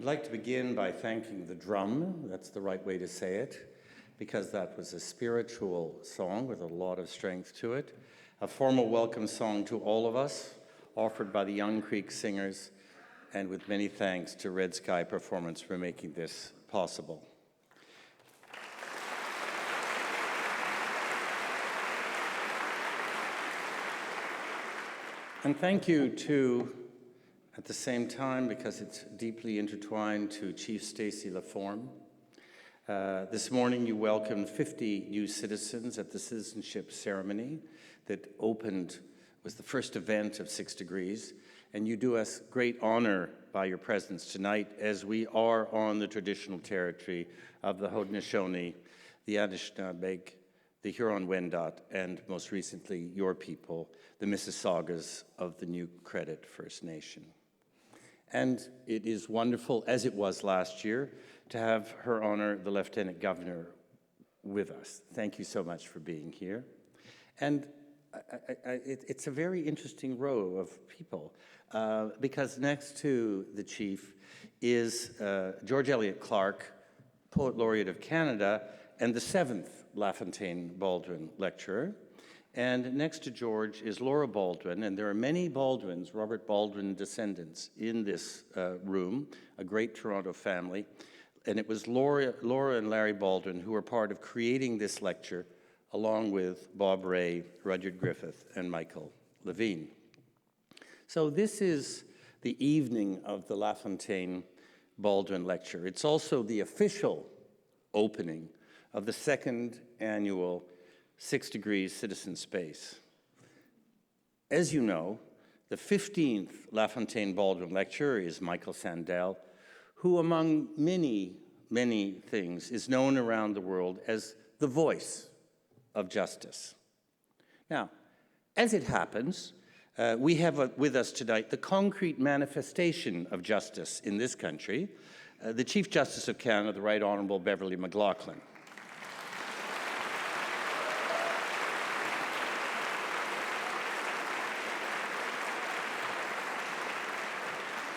I'd like to begin by thanking the drum, that's the right way to say it, because that was a spiritual song with a lot of strength to it. A formal welcome song to all of us, offered by the Young Creek Singers, and with many thanks to Red Sky Performance for making this possible. And thank you to, at the same time, because it's deeply intertwined, to Chief Stacey LaForme. This morning you welcomed 50 new citizens at the citizenship ceremony that was the first event of 6 Degrees, and you do us great honor by your presence tonight as we are on the traditional territory of the Haudenosaunee, the Anishinaabe, the Huron-Wendat, and most recently your people, the Mississaugas of the New Credit First Nation. And it is wonderful, as it was last year, to have Her Honor the Lieutenant Governor with us. Thank you so much for being here. And it's a very interesting row of people because next to the chief is George Eliot Clarke, Poet Laureate of Canada, and the 7th LaFontaine-Baldwin Lecturer. And next to George is Laura Baldwin, and there are many Baldwins, Robert Baldwin descendants, in this room, a great Toronto family. And it was Laura and Larry Baldwin who were part of creating this lecture, along with Bob Ray, Rudyard Griffith, and Michael Levine. So this is the evening of the LaFontaine-Baldwin Lecture. It's also the official opening of the 2nd annual 6 Degrees Citizen Space. As you know, the 15th LaFontaine-Baldwin Lecturer is Michael Sandel, who among many, many things is known around the world as the voice of justice. Now, as it happens, we have with us tonight the concrete manifestation of justice in this country, the Chief Justice of Canada, the Right Honourable Beverley McLachlin.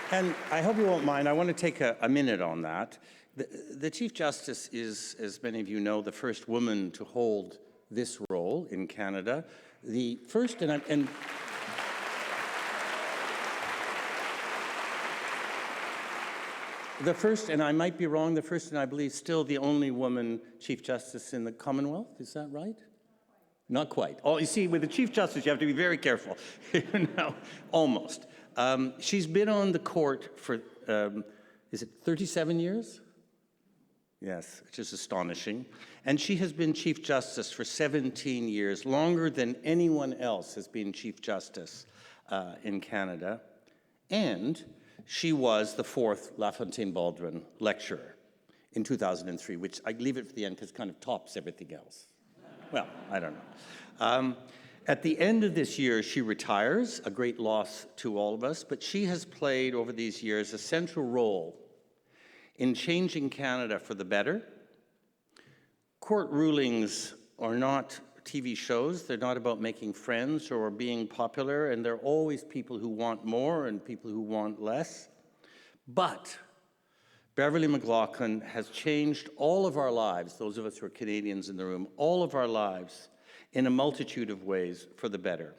And I hope you won't mind, I want to take a minute on that. The Chief Justice is, as many of you know, the first woman to hold this role in Canada. The first, and the first, and I might be wrong, the first and I believe still the only woman Chief Justice in the Commonwealth, is that right? Not quite. Oh, you see, with the Chief Justice, you have to be very careful. No, almost. She's been on the court for, is it 37 years? Yes, which is astonishing. And she has been Chief Justice for 17 years, longer than anyone else has been Chief Justice in Canada. And she was the 4th LaFontaine-Baldwin Lecturer in 2003, which I leave it for the end because it kind of tops everything else. Well, I don't know. At the end of this year, she retires, a great loss to all of us, but she has played over these years a central role in changing Canada for the better. Court rulings are not TV shows. They're not about making friends or being popular, and there are always people who want more and people who want less. But Beverley McLachlin has changed all of our lives, those of us who are Canadians in the room, all of our lives in a multitude of ways for the better.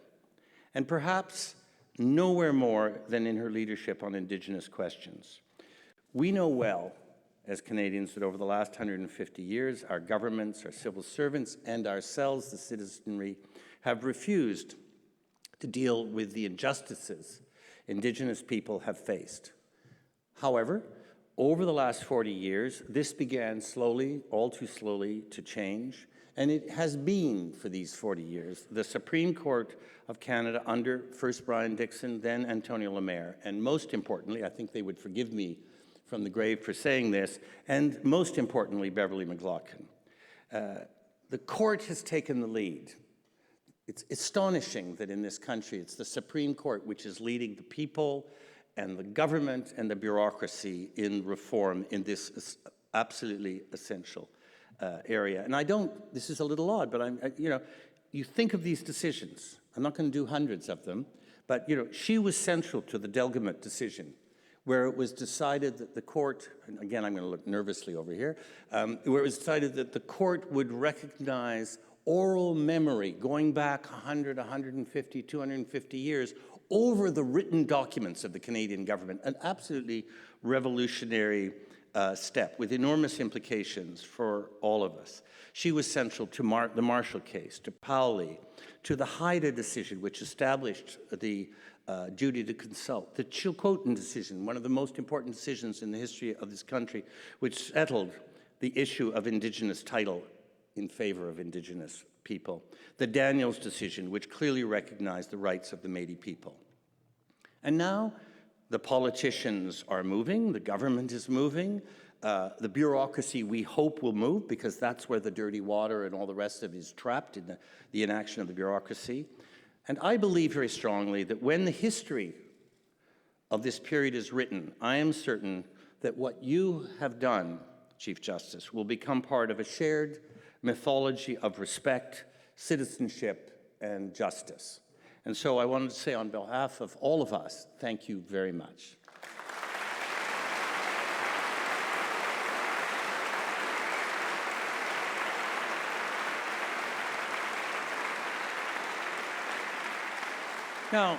And perhaps nowhere more than in her leadership on Indigenous questions. We know well, as Canadians, that over the last 150 years, our governments, our civil servants, and ourselves, the citizenry, have refused to deal with the injustices Indigenous people have faced. However, over the last 40 years, this began slowly, all too slowly, to change. And it has been, for these 40 years, the Supreme Court of Canada under first Brian Dixon, then Antonio Lemaire, and most importantly, I think they would forgive me from the grave for saying this, and most importantly, Beverley McLachlin. The court has taken the lead. It's astonishing that in this country, it's the Supreme Court which is leading the people and the government and the bureaucracy in reform in this absolutely essential area. And this is a little odd, but you think of these decisions. I'm not going to do hundreds of them, but she was central to the Delgamutt decision, where it was decided that the court, and again, I'm going to look nervously over here, where it was decided that the court would recognize oral memory going back 100, 150, 250 years over the written documents of the Canadian government, an absolutely revolutionary step with enormous implications for all of us. She was central to the Marshall case, to Pauli, to the Haida decision, which established the duty to consult, the Chilcotin decision, one of the most important decisions in the history of this country, which settled the issue of Indigenous title in favor of Indigenous people, the Daniels decision, which clearly recognized the rights of the Métis people. And now the politicians are moving, the government is moving, the bureaucracy we hope will move, because that's where the dirty water and all the rest of it is trapped in the inaction of the bureaucracy. And I believe very strongly that when the history of this period is written, I am certain that what you have done, Chief Justice, will become part of a shared mythology of respect, citizenship, and justice. And so I wanted to say on behalf of all of us, thank you very much. Now,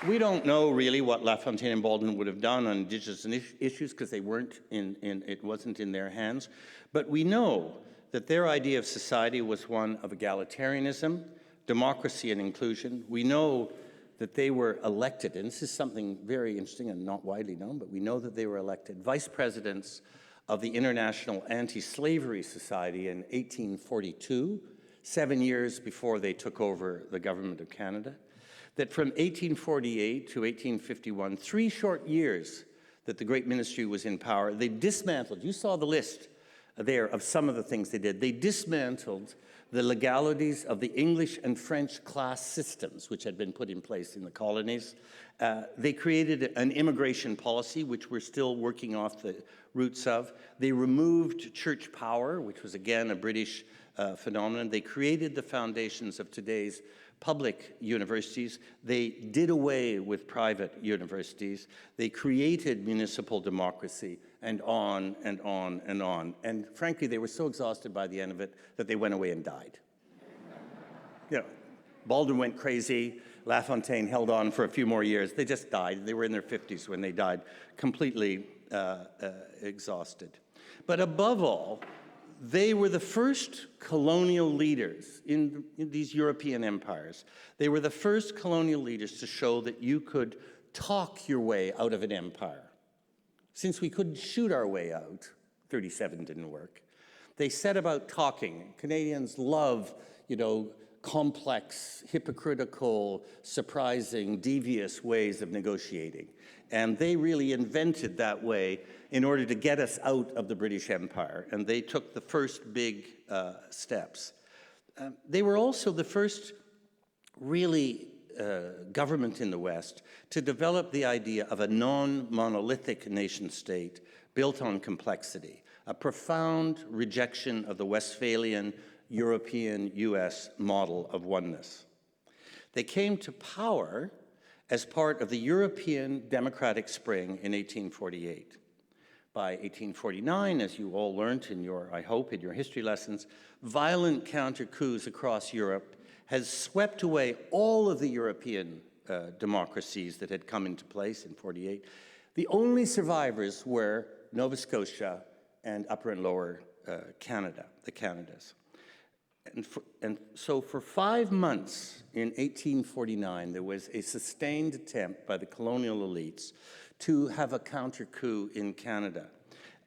we don't know really what LaFontaine-Baldwin would have done on Indigenous issues because it wasn't in their hands. But we know that their idea of society was one of egalitarianism, democracy, and inclusion. We know that they were elected, and this is something very interesting and not widely known, but we know that they were elected vice presidents of the International Anti-Slavery Society in 1842, 7 years before they took over the government of Canada. That from 1848 to 1851, 3 short years that the Great Ministry was in power, they dismantled, you saw the list there of some of the things they did. They dismantled the legalities of the English and French class systems which had been put in place in the colonies. They created an immigration policy, which we're still working off the roots of. They removed church power, which was again a British phenomenon. They created the foundations of today's public universities. They did away with private universities. They created municipal democracy, and on and on and on. And frankly, they were so exhausted by the end of it that they went away and died. You know, Baldwin went crazy. LaFontaine held on for a few more years. They just died. They were in their 50s when they died, completely exhausted. But above all, they were the first colonial leaders in these European empires. They were the first colonial leaders to show that you could talk your way out of an empire. Since we couldn't shoot our way out, 37 didn't work, they set about talking. Canadians love, complex, hypocritical, surprising, devious ways of negotiating. And they really invented that way in order to get us out of the British Empire. And they took the first big steps. They were also the first really government in the West to develop the idea of a non-monolithic nation-state built on complexity, a profound rejection of the Westphalian European US model of oneness. They came to power as part of the European democratic spring in 1848. By 1849, as you all learned in I hope, in your history lessons, violent counter-coups across Europe has swept away all of the European democracies that had come into place in 48. The only survivors were Nova Scotia and Upper and Lower Canada, the Canadas. And so for 5 months in 1849, there was a sustained attempt by the colonial elites to have a counter-coup in Canada.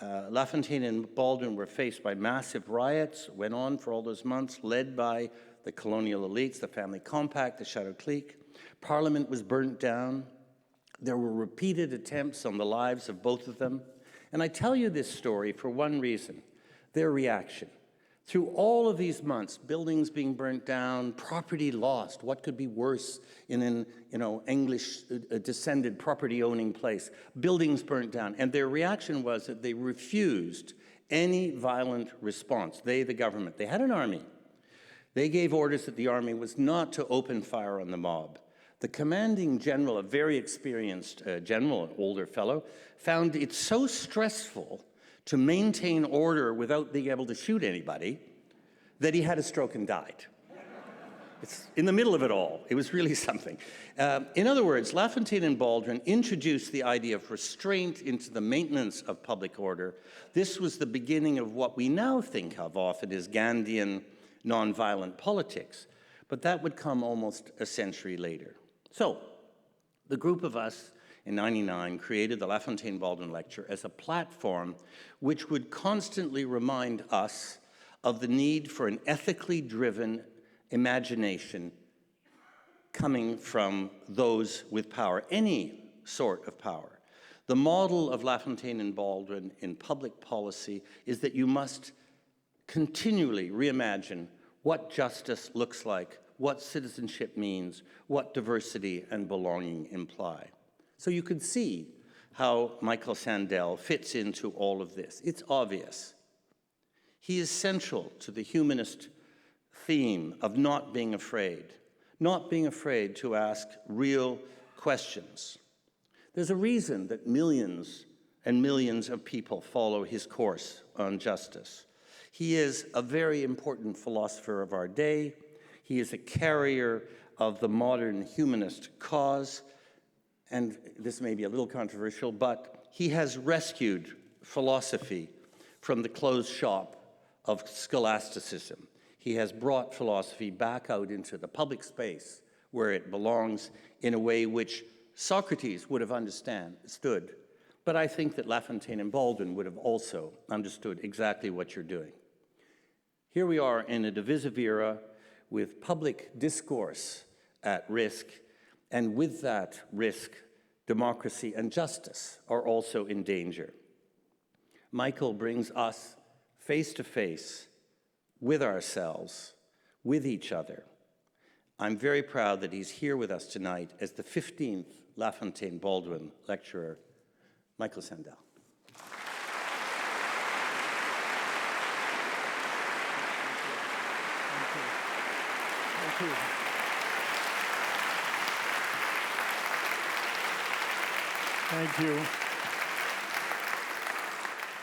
LaFontaine and Baldwin were faced by massive riots, went on for all those months, led by the colonial elites, the Family Compact, the Chateau Clique. Parliament was burnt down. There were repeated attempts on the lives of both of them. And I tell you this story for one reason, their reaction. Through all of these months, buildings being burnt down, property lost, what could be worse in an English descended property-owning place, buildings burnt down. And their reaction was that they refused any violent response. They, the government, they had an army. They gave orders that the army was not to open fire on the mob. The commanding general, a very experienced general, an older fellow, found it so stressful to maintain order without being able to shoot anybody that he had a stroke and died. It's in the middle of it all. It was really something. In other words, LaFontaine and Baldwin introduced the idea of restraint into the maintenance of public order. This was the beginning of what we now think of often as Gandhian nonviolent politics, but that would come almost a century later. So, the group of us in '99 created the LaFontaine-Baldwin Lecture as a platform which would constantly remind us of the need for an ethically driven imagination coming from those with power, any sort of power. The model of LaFontaine and Baldwin in public policy is that you must continually reimagine what justice looks like, what citizenship means, what diversity and belonging imply. So you can see how Michael Sandel fits into all of this. It's obvious. He is central to the humanist theme of not being afraid to ask real questions. There's a reason that millions and millions of people follow his course on justice. He is a very important philosopher of our day. He is a carrier of the modern humanist cause, and this may be a little controversial, but he has rescued philosophy from the closed shop of scholasticism. He has brought philosophy back out into the public space where it belongs in a way which Socrates would have understood, but I think that LaFontaine and Baldwin would have also understood exactly what you're doing. Here we are in a divisive era with public discourse at risk, and with that risk, democracy and justice are also in danger. Michael brings us face to face with ourselves, with each other. I'm very proud that he's here with us tonight as the 15th LaFontaine-Baldwin Lecturer, Michael Sandel. Thank you. Thank you.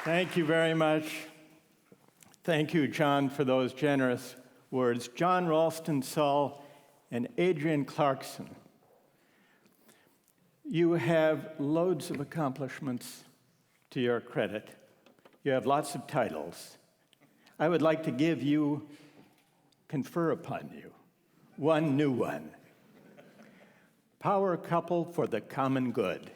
Thank you very much. Thank you, John, for those generous words. John Ralston Saul and Adrian Clarkson, you have loads of accomplishments to your credit. You have lots of titles. I would like to confer upon you one new one. Power couple for the common good.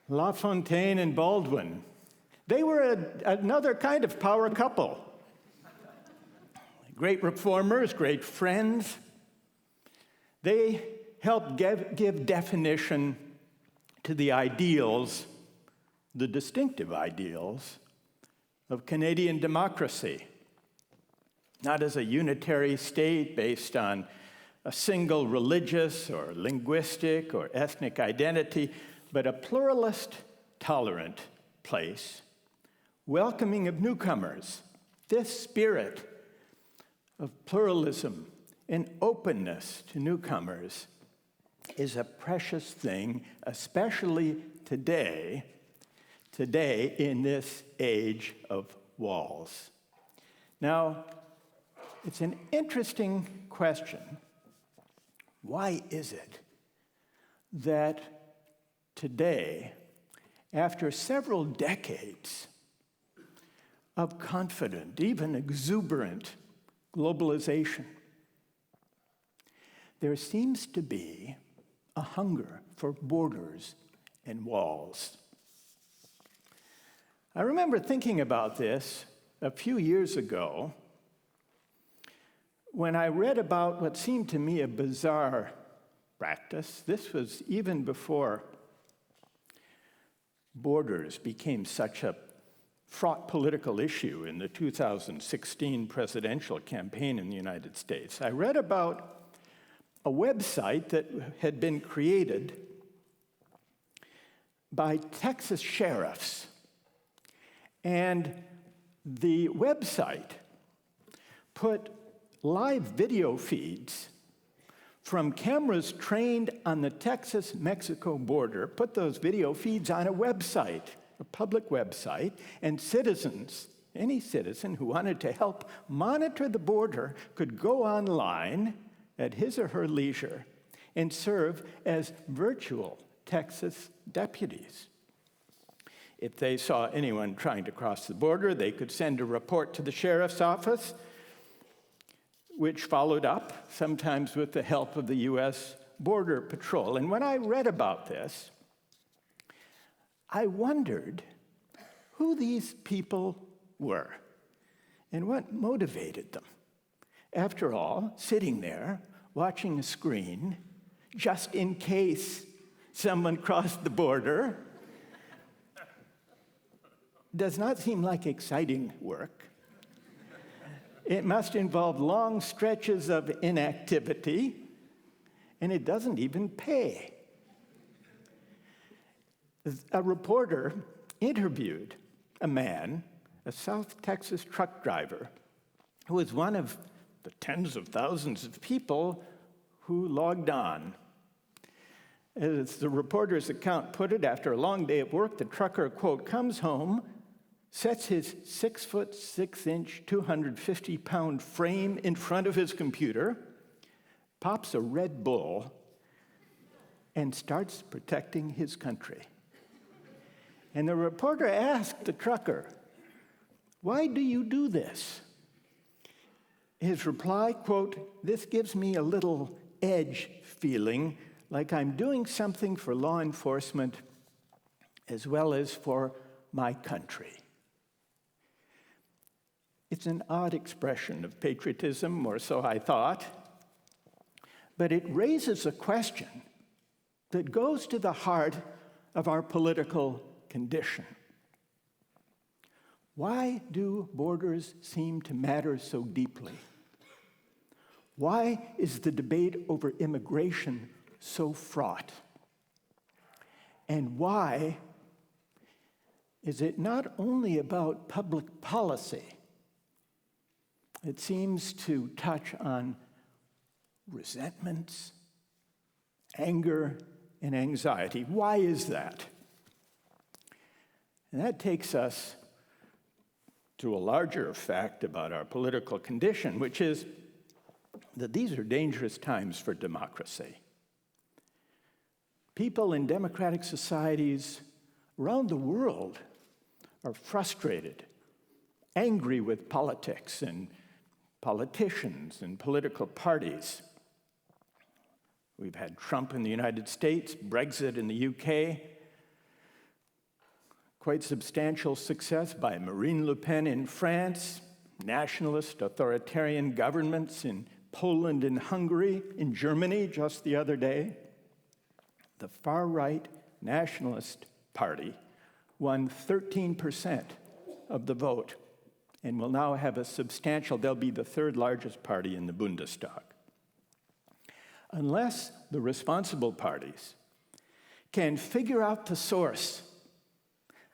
LaFontaine and Baldwin, they were another kind of power couple. Great reformers, great friends. They helped give definition to the ideals, the distinctive ideals of Canadian democracy. Not as a unitary state based on a single religious or linguistic or ethnic identity, but a pluralist, tolerant place, welcoming of newcomers. This spirit of pluralism and openness to newcomers is a precious thing, especially today in this age of walls. Now, it's an interesting question. Why is it that today, after several decades of confident, even exuberant globalization, there seems to be a hunger for borders and walls? I remember thinking about this a few years ago when I read about what seemed to me a bizarre practice. This was even before borders became such a fraught political issue in the 2016 presidential campaign in the United States. I read about a website that had been created by Texas sheriffs And the website put live video feeds from cameras trained on the Texas-Mexico border, put those video feeds on a website, a public website, and citizens, any citizen who wanted to help monitor the border could go online at his or her leisure and serve as virtual Texas deputies. If they saw anyone trying to cross the border, they could send a report to the sheriff's office, which followed up, sometimes with the help of the U.S. Border Patrol. And when I read about this, I wondered who these people were and what motivated them. After all, sitting there, watching a screen, just in case someone crossed the border, does not seem like exciting work. It must involve long stretches of inactivity, and it doesn't even pay. A reporter interviewed a man, a South Texas truck driver, who was one of the tens of thousands of people who logged on. As the reporter's account put it, after a long day of work, the trucker, quote, comes home, sets his 6'6", 250-pound frame in front of his computer, pops a Red Bull, and starts protecting his country. And the reporter asked the trucker, "Why do you do this?" His reply, quote, "This gives me a little edge feeling, like I'm doing something for law enforcement as well as for my country." It's an odd expression of patriotism, or so I thought, but it raises a question that goes to the heart of our political condition. Why do borders seem to matter so deeply? Why is the debate over immigration so fraught? And why is it not only about public policy? It seems to touch on resentments, anger, and anxiety. Why is that? And that takes us to a larger fact about our political condition, which is that these are dangerous times for democracy. People in democratic societies around the world are frustrated, angry with politics and politicians and political parties. We've had Trump in the United States, Brexit in the UK, quite substantial success by Marine Le Pen in France, nationalist authoritarian governments in Poland and Hungary, in Germany just the other day. The far-right nationalist party won 13% of the vote and will now have a substantial, they'll be the third largest party in the Bundestag. Unless the responsible parties can figure out the source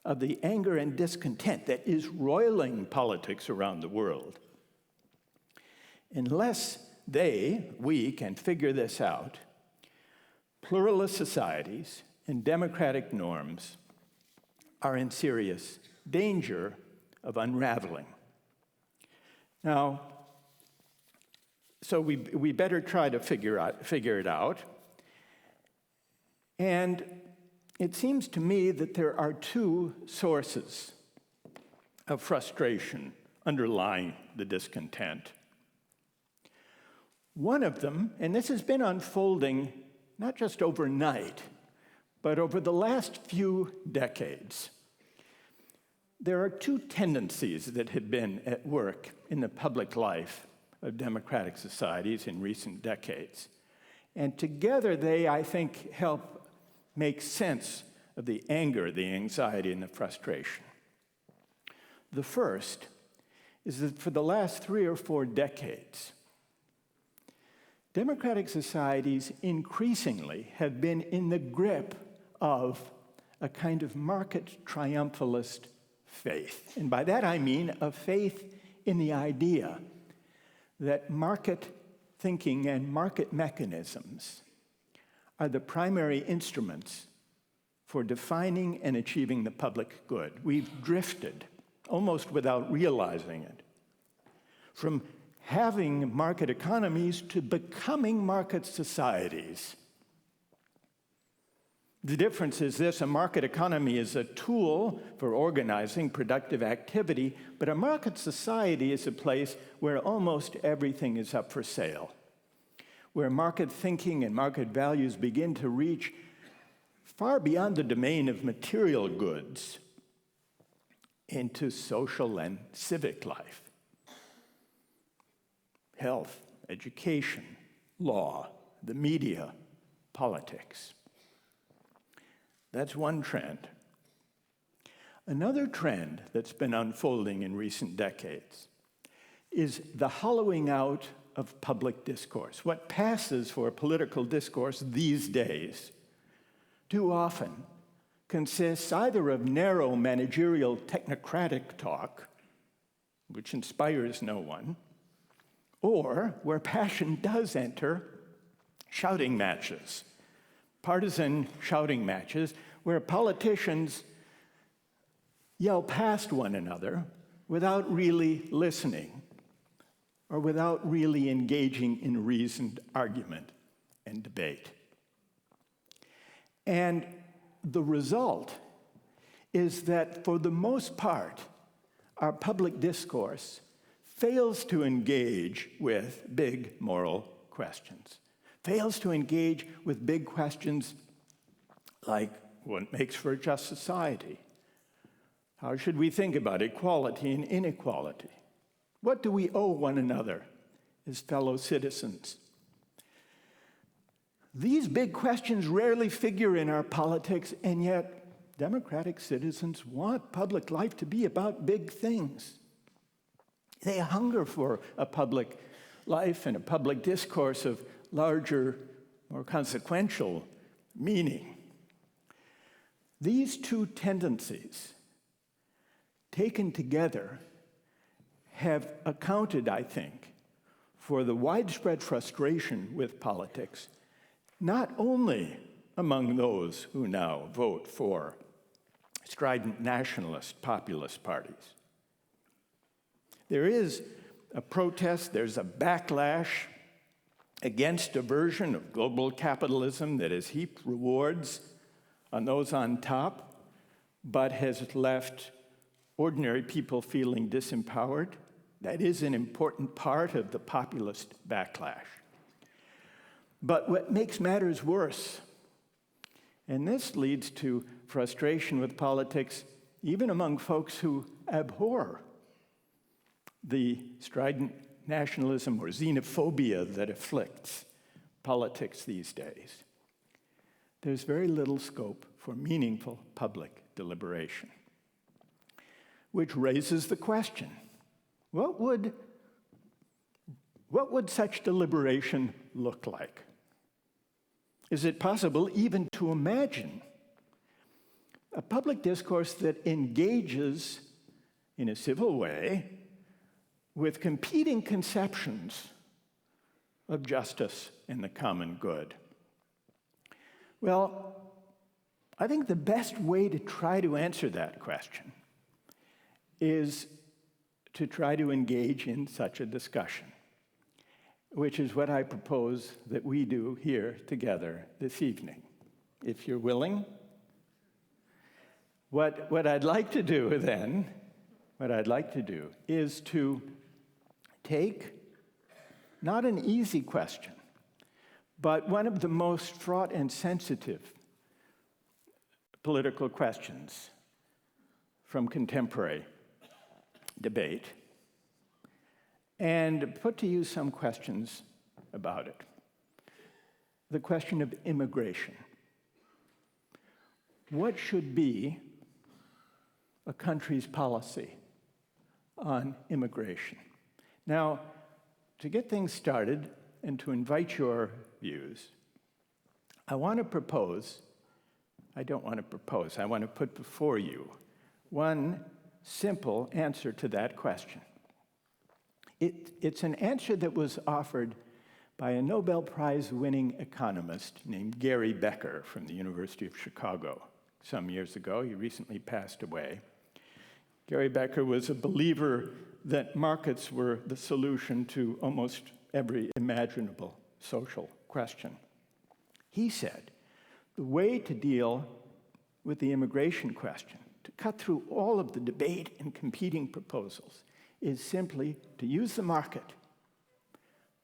of the anger and discontent that is roiling politics around the world, unless we can figure this out, pluralist societies and democratic norms are in serious danger of unraveling. Now, so we better try to figure it out. And it seems to me that there are two sources of frustration underlying the discontent. One of them, and this has been unfolding not just overnight, but over the last few decades, there are two tendencies that have been at work in the public life of democratic societies in recent decades. And together they, I think, help make sense of the anger, the anxiety, and the frustration. The first is that for the last 3 or 4 decades, democratic societies increasingly have been in the grip of a kind of market triumphalist faith. And by that I mean a faith in the idea that market thinking and market mechanisms are the primary instruments for defining and achieving the public good. We've drifted, almost without realizing it, from having market economies to becoming market societies. The difference is this: a market economy is a tool for organizing productive activity, but a market society is a place where almost everything is up for sale, where market thinking and market values begin to reach far beyond the domain of material goods into social and civic life, health, education, law, the media, politics. That's one trend. Another trend that's been unfolding in recent decades is the hollowing out of public discourse. What passes for political discourse these days too often consists either of narrow managerial technocratic talk, which inspires no one, or where passion does enter, shouting matches. Partisan shouting matches where politicians yell past one another without really listening or without really engaging in reasoned argument and debate. And the result is that, for the most part, our public discourse fails to engage with big moral questions. Fails to engage with big questions like what makes for a just society? How should we think about equality and inequality? What do we owe one another as fellow citizens? These big questions rarely figure in our politics, and yet democratic citizens want public life to be about big things. They hunger for a public life and a public discourse of larger, more consequential meaning. These two tendencies, taken together, have accounted, I think, for the widespread frustration with politics, not only among those who now vote for strident nationalist populist parties. There is a protest, there's a backlash against a version of global capitalism that has heaped rewards on those on top, but has left ordinary people feeling disempowered. That is an important part of the populist backlash. But what makes matters worse, and this leads to frustration with politics even among folks who abhor the strident nationalism or xenophobia that afflicts politics these days. There's very little scope for meaningful public deliberation, which raises the question, what would such deliberation look like? Is it possible even to imagine a public discourse that engages in a civil way with competing conceptions of justice and the common good? Well, I think the best way to try to answer that question is to try to engage in such a discussion, which is what I propose that we do here together this evening. If you're willing, what I'd like to do then, is to take not an easy question, but one of the most fraught and sensitive political questions from contemporary debate, and put to you some questions about it. The question of immigration. What should be a country's policy on immigration? Now, to get things started and to invite your views, I want to put before you one simple answer to that question. It's an answer that was offered by a Nobel Prize-winning economist named Gary Becker from the University of Chicago some years ago. He recently passed away. Gary Becker was a believer that markets were the solution to almost every imaginable social question. He said, the way to deal with the immigration question, to cut through all of the debate and competing proposals, is simply to use the market,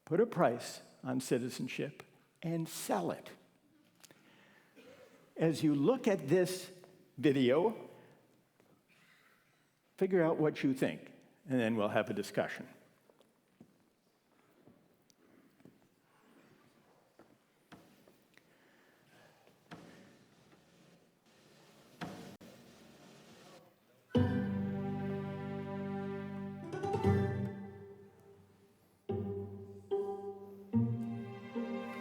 put a price on citizenship, and sell it. As you look at this video, figure out what you think, and then we'll have a discussion.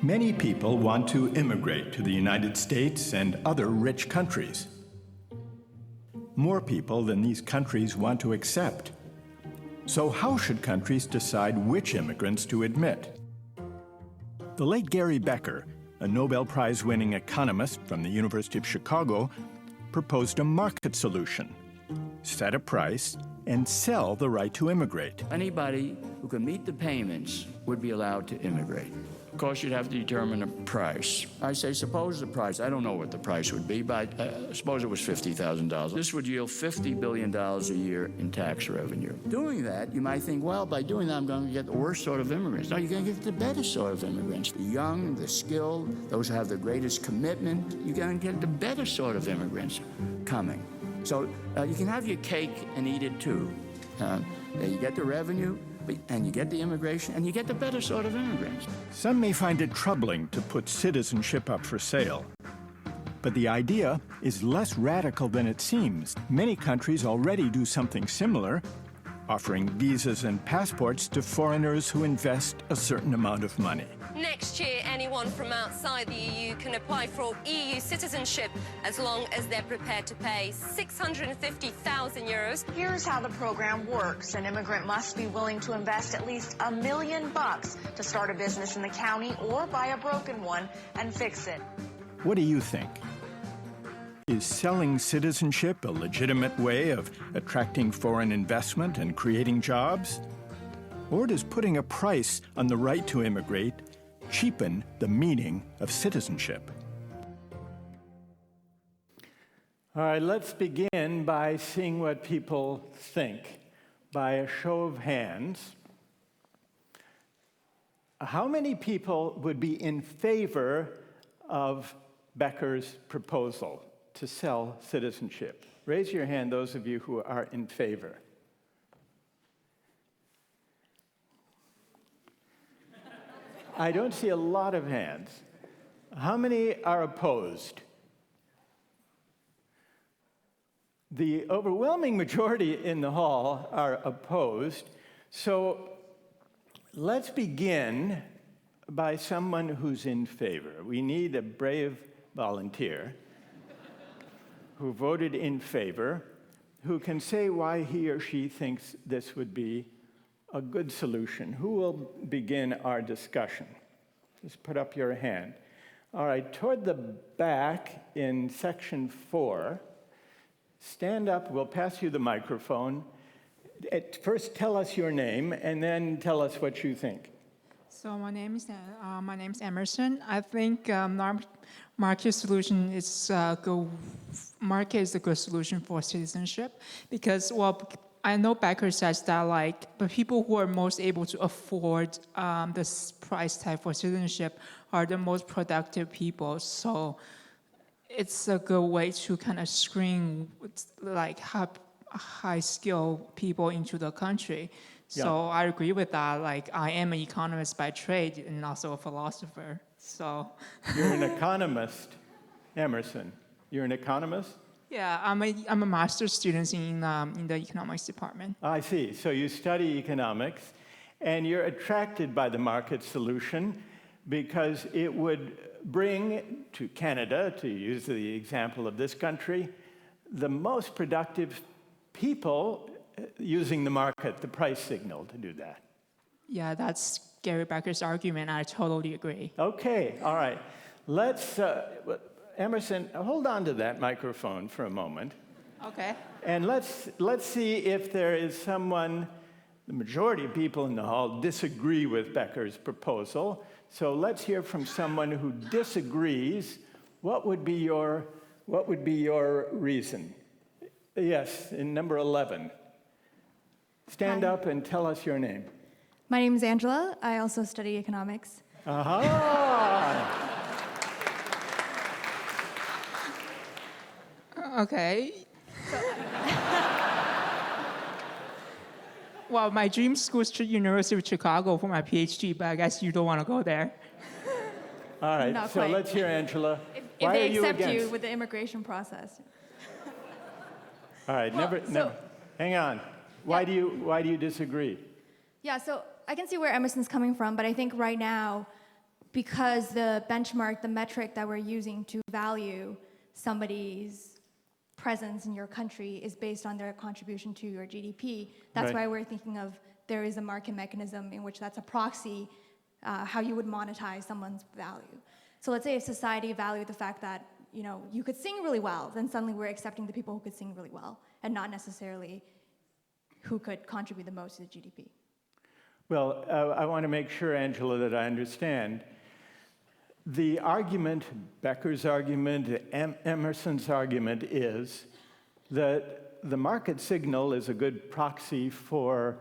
Many people want to immigrate to the United States and other rich countries. More people than these countries want to accept. So how should countries decide which immigrants to admit? The late Gary Becker, a Nobel Prize-winning economist from the University of Chicago, proposed a market solution: set a price and sell the right to immigrate. Anybody who can meet the payments would be allowed to immigrate. Of course, you'd have to determine a price. I say, suppose the price, I don't know what the price would be, but suppose it was $50,000. This would yield $50 billion a year in tax revenue. Doing that, you might think, well, by doing that, I'm going to get the worst sort of immigrants. No, you're going to get the better sort of immigrants. The young, the skilled, those who have the greatest commitment. You're going to get the better sort of immigrants coming. So you can have your cake and eat it too. You get the revenue, and you get the immigration, and you get the better sort of immigrants. Some may find it troubling to put citizenship up for sale. But the idea is less radical than it seems. Many countries already do something similar, offering visas and passports to foreigners who invest a certain amount of money. Next year, anyone from outside the EU can apply for EU citizenship as long as they're prepared to pay €650,000. Here's how the program works. An immigrant must be willing to invest at least $1 million to start a business in the county or buy a broken one and fix it. What do you think? Is selling citizenship a legitimate way of attracting foreign investment and creating jobs? Or does putting a price on the right to immigrate cheapen the meaning of citizenship? All right, let's begin by seeing what people think. By a show of hands, how many people would be in favor of Becker's proposal to sell citizenship? Raise your hand, those of you who are in favor. I don't see a lot of hands. How many are opposed? The overwhelming majority in the hall are opposed. So let's begin by someone who's in favor. We need a brave volunteer who voted in favor, who can say why he or she thinks this would be a good solution. Who will begin our discussion? Just put up your hand. All right, toward the back in section 4, stand up, we'll pass you the microphone. First tell us your name and then tell us what you think. So my name is Emerson. I think market solution is market is a good solution for citizenship because, well, I know Becker says that the people who are most able to afford this price tag for citizenship are the most productive people. So it's a good way to kind of screen high skill people into the country. So I agree with that. I am an economist by trade and also a philosopher. So you're an economist, Emerson. You're an economist? Yeah, I'm a master's student in the economics department. I see. So you study economics, and you're attracted by the market solution because it would bring to Canada, to use the example of this country, the most productive people using the market, the price signal, to do that. Yeah, that's Gary Becker's argument. I totally agree. Okay, all right. Let's, Emerson, hold on to that microphone for a moment. Okay. And let's see if there is someone, the majority of people in the hall disagree with Becker's proposal. So let's hear from someone who disagrees. What would be your reason? Yes, in number 11. Stand Hi. up and tell us your name. My name is Angela. I also study economics. Aha! Okay. Well, my dream school is University of Chicago for my PhD, but I guess you don't want to go there. All right, Not so quite. let's hear Angela. If Why they are you accept against? you with the immigration process. All right, Well, never. Hang on. Why do you disagree? Yeah, so I can see where Emerson's coming from, but I think right now, because the benchmark, the metric that we're using to value somebody's presence in your country is based on their contribution to your GDP, that's Right. why we're thinking of there is a market mechanism in which that's a proxy, how you would monetize someone's value. So let's say if society valued the fact that you could sing really well, then suddenly we're accepting the people who could sing really well, and not necessarily who could contribute the most to the GDP. Well, I want to make sure, Angela, that I understand. The argument, Becker's argument, Emerson's argument is that the market signal is a good proxy for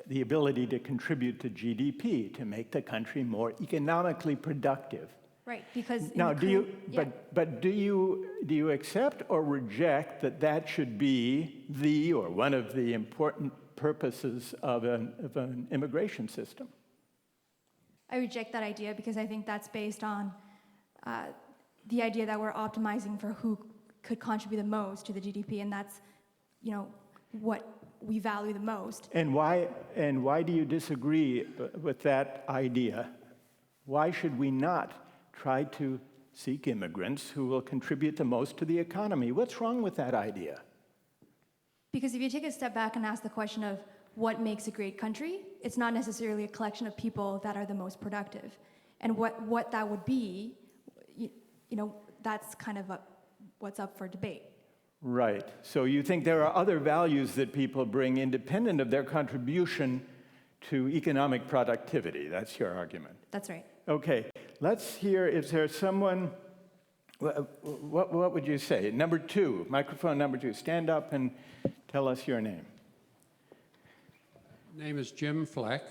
the ability to contribute to GDP, to make the country more economically productive. Right, because Now, do you accept or reject that should be or one of the important purposes of an immigration system? I reject that idea because I think that's based on the idea that we're optimizing for who could contribute the most to the GDP, and that's, what we value the most. And why do you disagree with that idea? Why should we not try to seek immigrants who will contribute the most to the economy? What's wrong with that idea? Because if you take a step back and ask the question of what makes a great country, it's not necessarily a collection of people that are the most productive. And what that would be, that's kind of what's up for debate. Right. So you think there are other values that people bring independent of their contribution to economic productivity. That's your argument. That's right. Okay. Let's hear if there's someone. What would you say? Number 2, microphone number 2. Stand up and tell us your name. My name is Jim Fleck,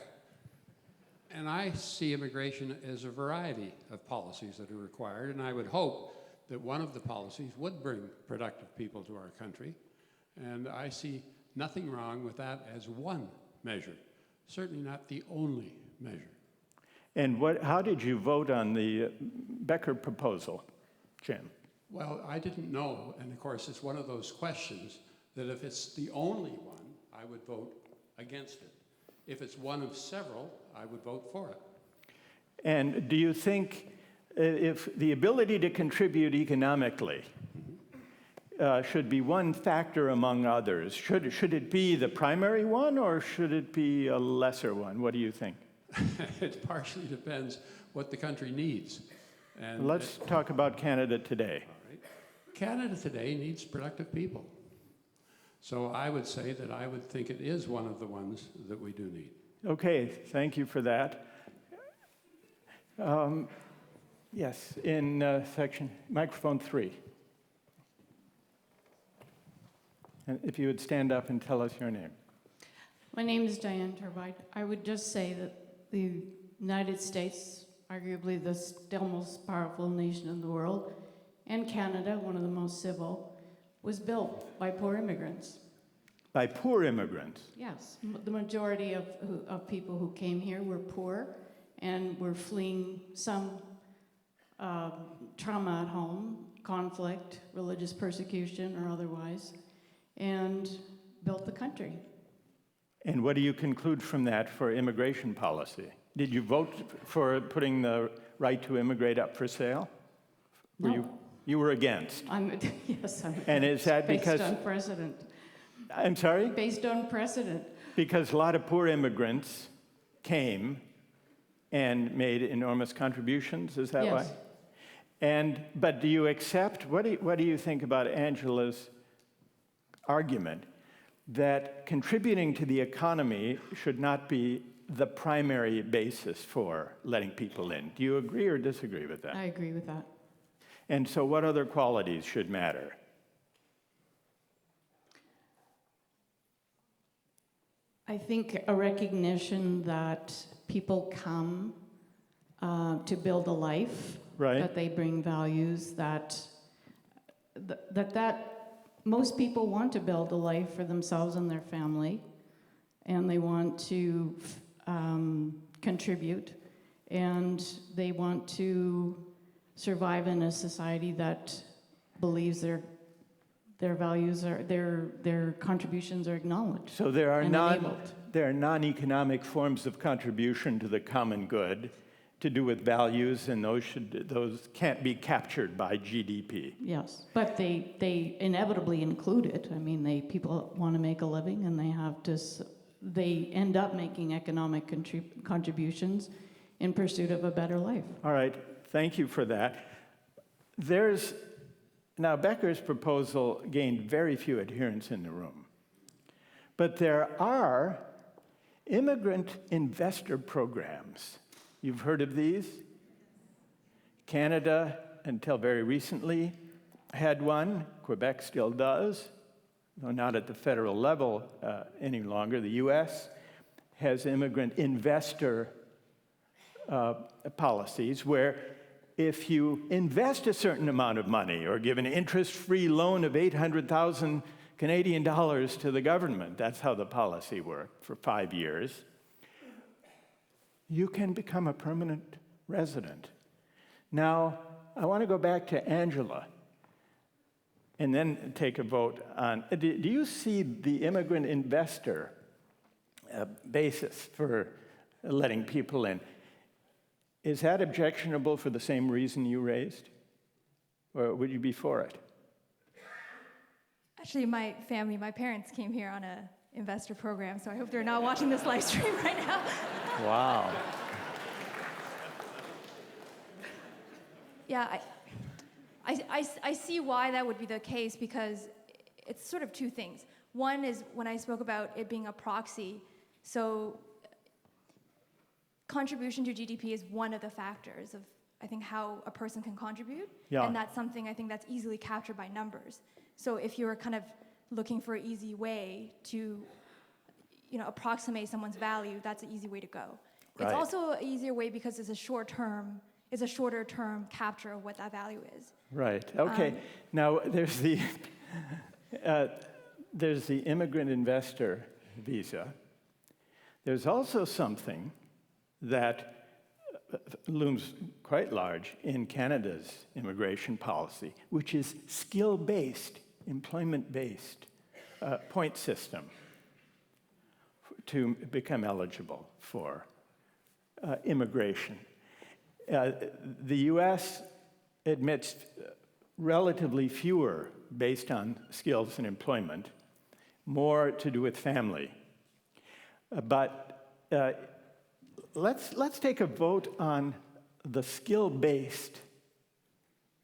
and I see immigration as a variety of policies that are required, and I would hope that one of the policies would bring productive people to our country, and I see nothing wrong with that as one measure, certainly not the only measure. And how did you vote on the Becker proposal, Jim? Well, I didn't know, and of course it's one of those questions that if it's the only one, I would vote against it. If it's one of several, I would vote for it. And do you think if the ability to contribute economically should be one factor among others, should it be the primary one or should it be a lesser one? What do you think? It partially depends what the country needs. And Let's talk about Canada today. all right. Canada today needs productive people. So I would say that I would think it is one of the ones that we do need. Okay, thank you for that. Yes, in microphone 3. And if you would stand up and tell us your name. My name is Diane Turbide. I would just say that the United States, arguably the still most powerful nation in the world, and Canada, one of the most civil, was built by poor immigrants. By poor immigrants. Yes, the majority of people who came here were poor and were fleeing some trauma at home, conflict, religious persecution or otherwise, and built the country. And what do you conclude from that for immigration policy? Did you vote for putting the right to immigrate up for sale? No. You were against. Yes, I'm And is that based because on precedent. I'm sorry? Based on precedent. Because a lot of poor immigrants came and made enormous contributions, is that why? Yes. But do you accept, what do you think about Angela's argument that contributing to the economy should not be the primary basis for letting people in? Do you agree or disagree with that? I agree with that. And so what other qualities should matter? I think a recognition that people come to build a life, Right. that they bring values, that most people want to build a life for themselves and their family, and they want to contribute, and they want to survive in a society that believes their values are their contributions are acknowledged. So there are and enabled. non-economic forms of contribution to the common good to do with values, and those can't be captured by GDP. Yes, but they inevitably include it. I mean, people want to make a living, and they end up making economic contributions in pursuit of a better life. All right, thank you for that. Now, Becker's proposal gained very few adherents in the room, but there are immigrant investor programs. You've heard of these? Canada, until very recently, had one. Quebec still does, though not at the federal level any longer. The US has immigrant investor policies where if you invest a certain amount of money or give an interest-free loan of 800,000 Canadian dollars to the government, that's how the policy worked for 5 years, you can become a permanent resident. Now, I want to go back to Angela and then take a vote on, do you see the immigrant investor basis for letting people in? Is that objectionable for the same reason you raised? Or would you be for it? Actually, my parents came here on an investor program, so I hope they're not watching this live stream right now. Wow. Yeah, I see why that would be the case, because it's sort of two things. One is when I spoke about it being a proxy, so contribution to GDP is one of the factors of, I think, how a person can contribute. Yeah. And that's something I think that's easily captured by numbers. So if you're kind of looking for an easy way to, approximate someone's value, that's an easy way to go. Right. It's also an easier way because it's a shorter term capture of what that value is. Right. Okay. Now there's the immigrant investor visa. There's also something that looms quite large in Canada's immigration policy, which is skill-based, employment-based point system to become eligible for immigration. The U.S. admits relatively fewer based on skills and employment, more to do with family. But let's take a vote on the skill-based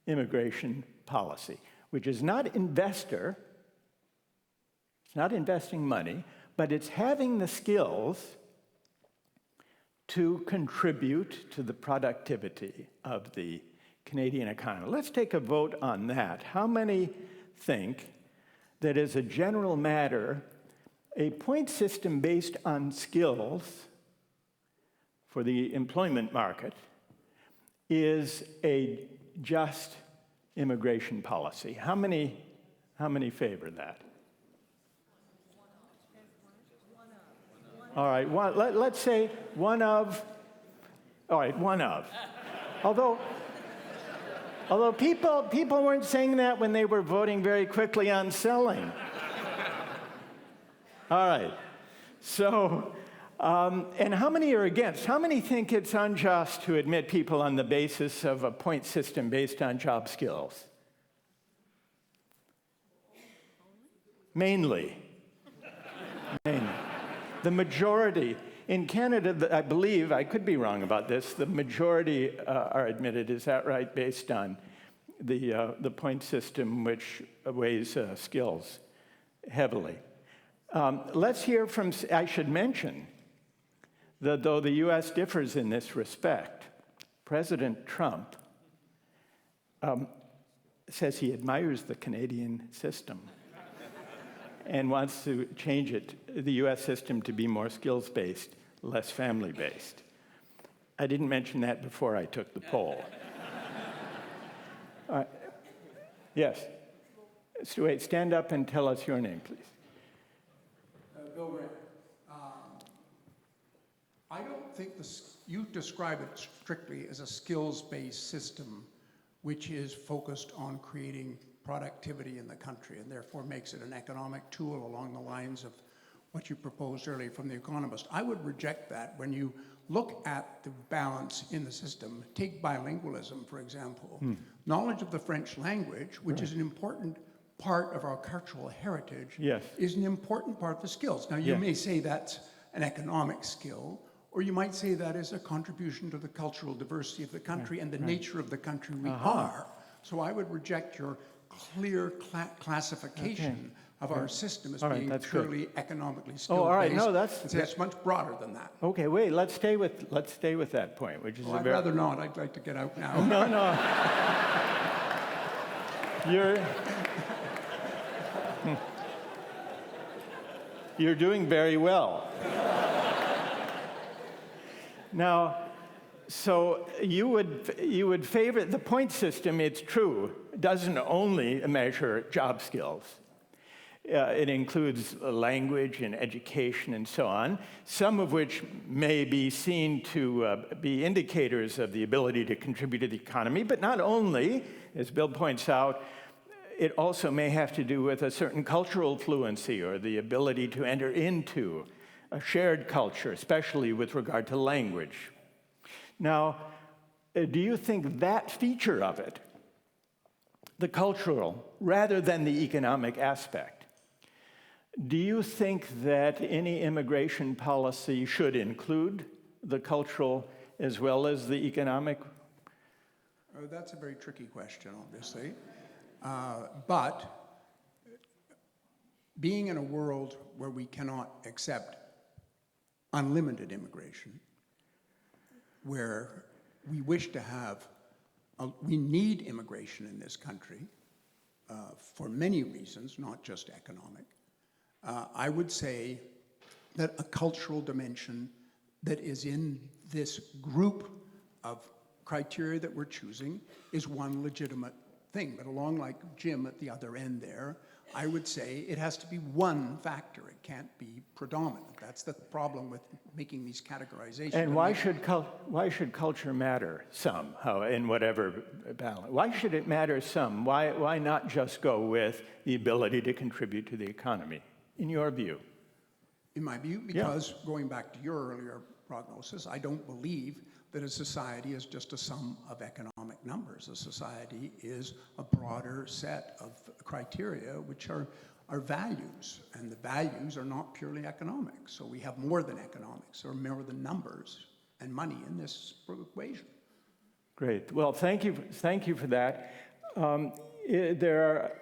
immigration policy, which is not investor, it's not investing money, but it's having the skills to contribute to the productivity of the Canadian economy. Let's take a vote on that. How many think that as a general matter, a point system based on skills for the employment market is a just immigration policy? How many favor that? All right, let's say one of. All right, one of. Although people weren't saying that when they were voting very quickly on selling. All right, so, and how many are against? How many think it's unjust to admit people on the basis of a point system based on job skills? Mainly. Maine. The majority, in Canada, I believe, I could be wrong about this, the majority are admitted, is that right, based on the point system which weighs skills heavily. Let's hear from, I should mention that though the US differs in this respect, President Trump says he admires the Canadian system and wants to change it, the US system, to be more skills-based, less family-based. I didn't mention that before I took the poll. Yes. Wait, stand up and tell us your name, please. Bill Grant. I don't think you describe it strictly as a skills-based system which is focused on creating productivity in the country and therefore makes it an economic tool along the lines of what you proposed earlier from The Economist. I would reject that. When you look at the balance in the system, take bilingualism, for example. Knowledge of the French language, which is an important part of our cultural heritage, is an important part of the skills. Now, you may say that's an economic skill, or you might say that is a contribution to the cultural diversity of the country and the nature of the country we are. So I would reject your clear classification of our system as being purely economically skill-based. Oh, all right. No, it's much broader than that. Okay, wait. Let's stay with that point, which is I'd rather not. I'd like to get out now. No. You're doing very well. Now, so you would favor the point system. It's true, doesn't only measure job skills. It includes language and education and so on, some of which may be seen to be indicators of the ability to contribute to the economy, but not only, as Bill points out, it also may have to do with a certain cultural fluency or the ability to enter into a shared culture, especially with regard to language. Now, do you think that feature of it, the cultural, rather than the economic aspect, do you think that any immigration policy should include the cultural as well as the economic? Oh, that's a very tricky question, obviously. But being in a world where we cannot accept unlimited immigration, where we wish to have, we need immigration in this country for many reasons, not just economic, I would say that a cultural dimension that is in this group of criteria that we're choosing is one legitimate thing. But along like Jim at the other end there, I would say it has to be one factor. It can't be predominant. That's the problem with making these categorizations. And why should culture matter somehow in whatever balance? Why should it matter some? Why not just go with the ability to contribute to the economy, in your view? In my view, because going back to your earlier prognosis, I don't believe that a society is just a sum of economic numbers. A society is a broader set of criteria, which are values, and the values are not purely economic. So we have more than economics, or more than numbers and money in this equation. Great. Well, thank you for that. There are.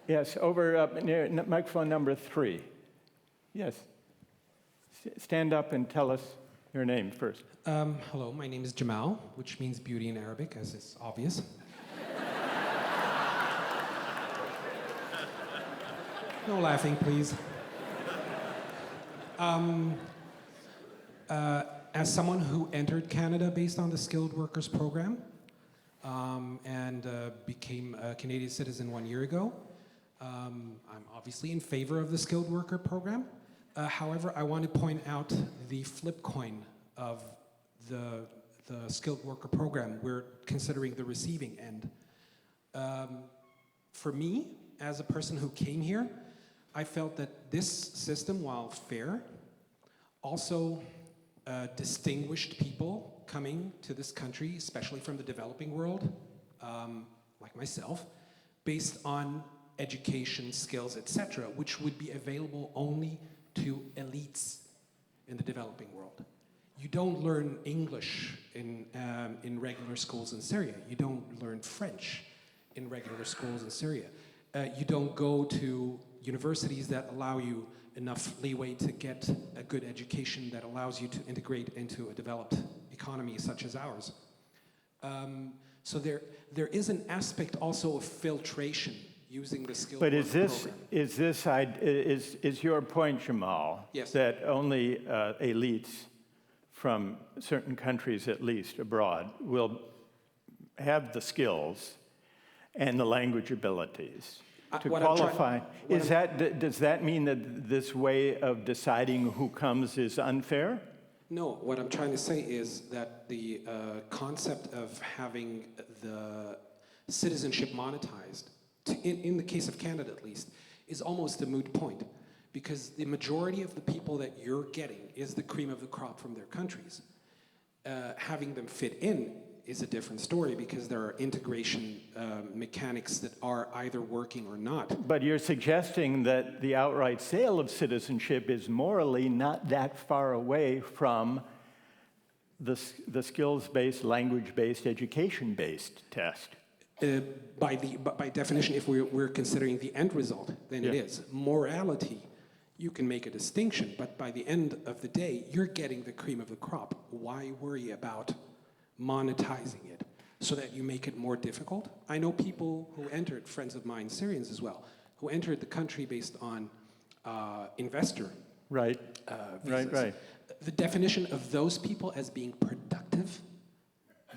Yes, over near microphone number 3. Yes. Stand up and tell us your name first. Hello, my name is Jamal, which means beauty in Arabic, as is obvious. No laughing, please. As someone who entered Canada based on the Skilled Workers Program and became a Canadian citizen 1 year ago, I'm obviously in favor of the Skilled Worker Program. However, I want to point out the flip coin of the Skilled Worker Program. We're considering the receiving end. For me, as a person who came here, I felt that this system, while fair, also distinguished people coming to this country, especially from the developing world, like myself, based on education, skills, etc., which would be available only to elites in the developing world. You don't learn English in regular schools in Syria. You don't learn French in regular schools in Syria. You don't go to universities that allow you enough leeway to get a good education that allows you to integrate into a developed economy such as ours. So there is an aspect also of filtration using the skilled But worker program. is your point, Jamal, Yes. that only elites from certain countries, at least abroad, will have the skills and the language abilities to what I'm qualify? trying- Does that mean that this way of deciding who comes is unfair? No, what I'm trying to say is that the concept of having the citizenship monetized, in the case of Canada at least, is almost a moot point, because the majority of the people that you're getting is the cream of the crop from their countries. Having them fit in is a different story, because there are integration mechanics that are either working or not. But you're suggesting that the outright sale of citizenship is morally not that far away from the skills-based, language-based, education-based test. By definition, if we're considering the end result, then it is. Morality, you can make a distinction, but by the end of the day, you're getting the cream of the crop. Why worry about monetizing it so that you make it more difficult? I know people who entered, friends of mine, Syrians as well, who entered the country based on investor visas. Right. The definition of those people as being productive,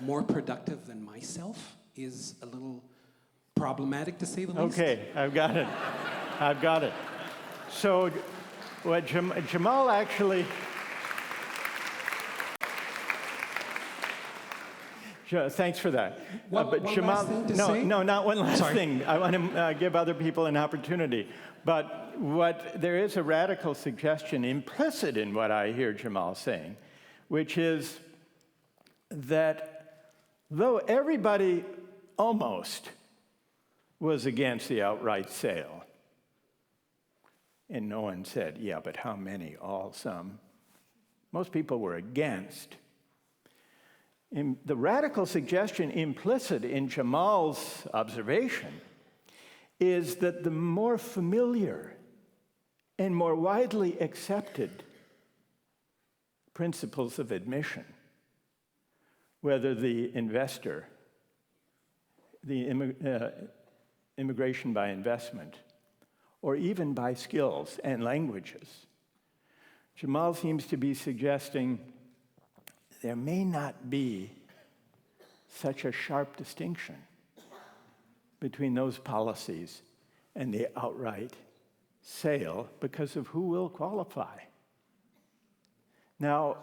more productive than myself, is a little problematic, to say the least. Okay, I've got it. So what Jamal actually... Thanks for that. One last thing to say? No, not one last Sorry. thing. I want to give other people an opportunity. But there is a radical suggestion implicit in what I hear Jamal saying, which is that though everybody almost was against the outright sale, and no one said, yeah, but how many? All, some. Most people were against. The radical suggestion implicit in Jamal's observation is that the more familiar and more widely accepted principles of admission, whether the investor, the immigration by investment, or even by skills and languages, Jamal seems to be suggesting there may not be such a sharp distinction between those policies and the outright sale because of who will qualify. Now,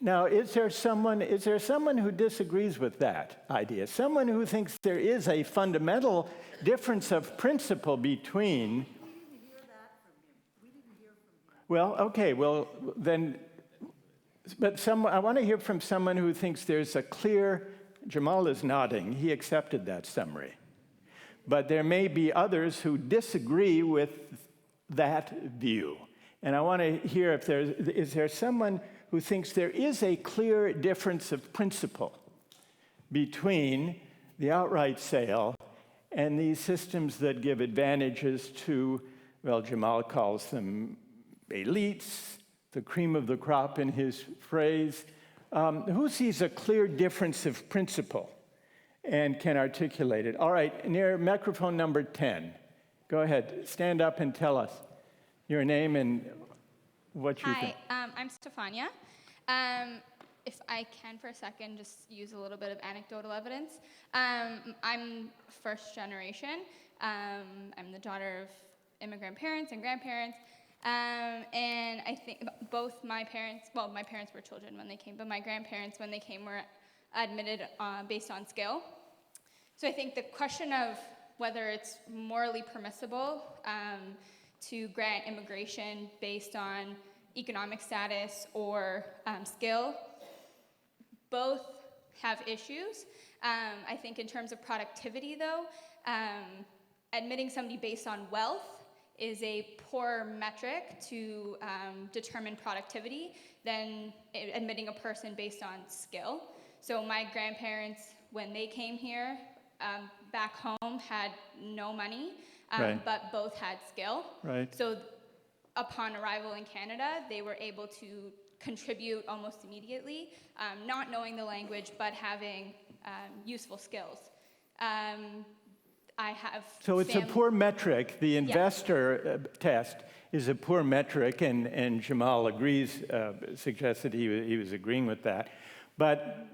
is there someone who disagrees with that idea? Someone who thinks there is a fundamental difference of principle between... We didn't hear that from him. Well, okay, well, then... But I want to hear from someone who thinks there's a clear... Jamal is nodding. He accepted that summary. But there may be others who disagree with that view. And I want to hear if is there someone who thinks there is a clear difference of principle between the outright sale and these systems that give advantages to, well, Jamal calls them elites, the cream of the crop in his phrase. Who sees a clear difference of principle and can articulate it? All right, near microphone number 10. Go ahead, stand up and tell us your name and what you think. Hi, I'm Stefania. If I can for a second just use a little bit of anecdotal evidence. I'm first generation. I'm the daughter of immigrant parents and grandparents. And I think both my parents were children when they came, but my grandparents, when they came, were admitted based on skill. So I think the question of whether it's morally permissible to grant immigration based on economic status or skill, both have issues. I think in terms of productivity, though, admitting somebody based on wealth is a poorer metric to determine productivity than admitting a person based on skill. So my grandparents, when they came here, back home had no money, Right. but both had skill. Right. So upon arrival in Canada, they were able to contribute almost immediately, not knowing the language, but having useful skills. I have So it's a poor metric. The investor test is a poor metric, and Jamal agrees, suggests that he was agreeing with that. But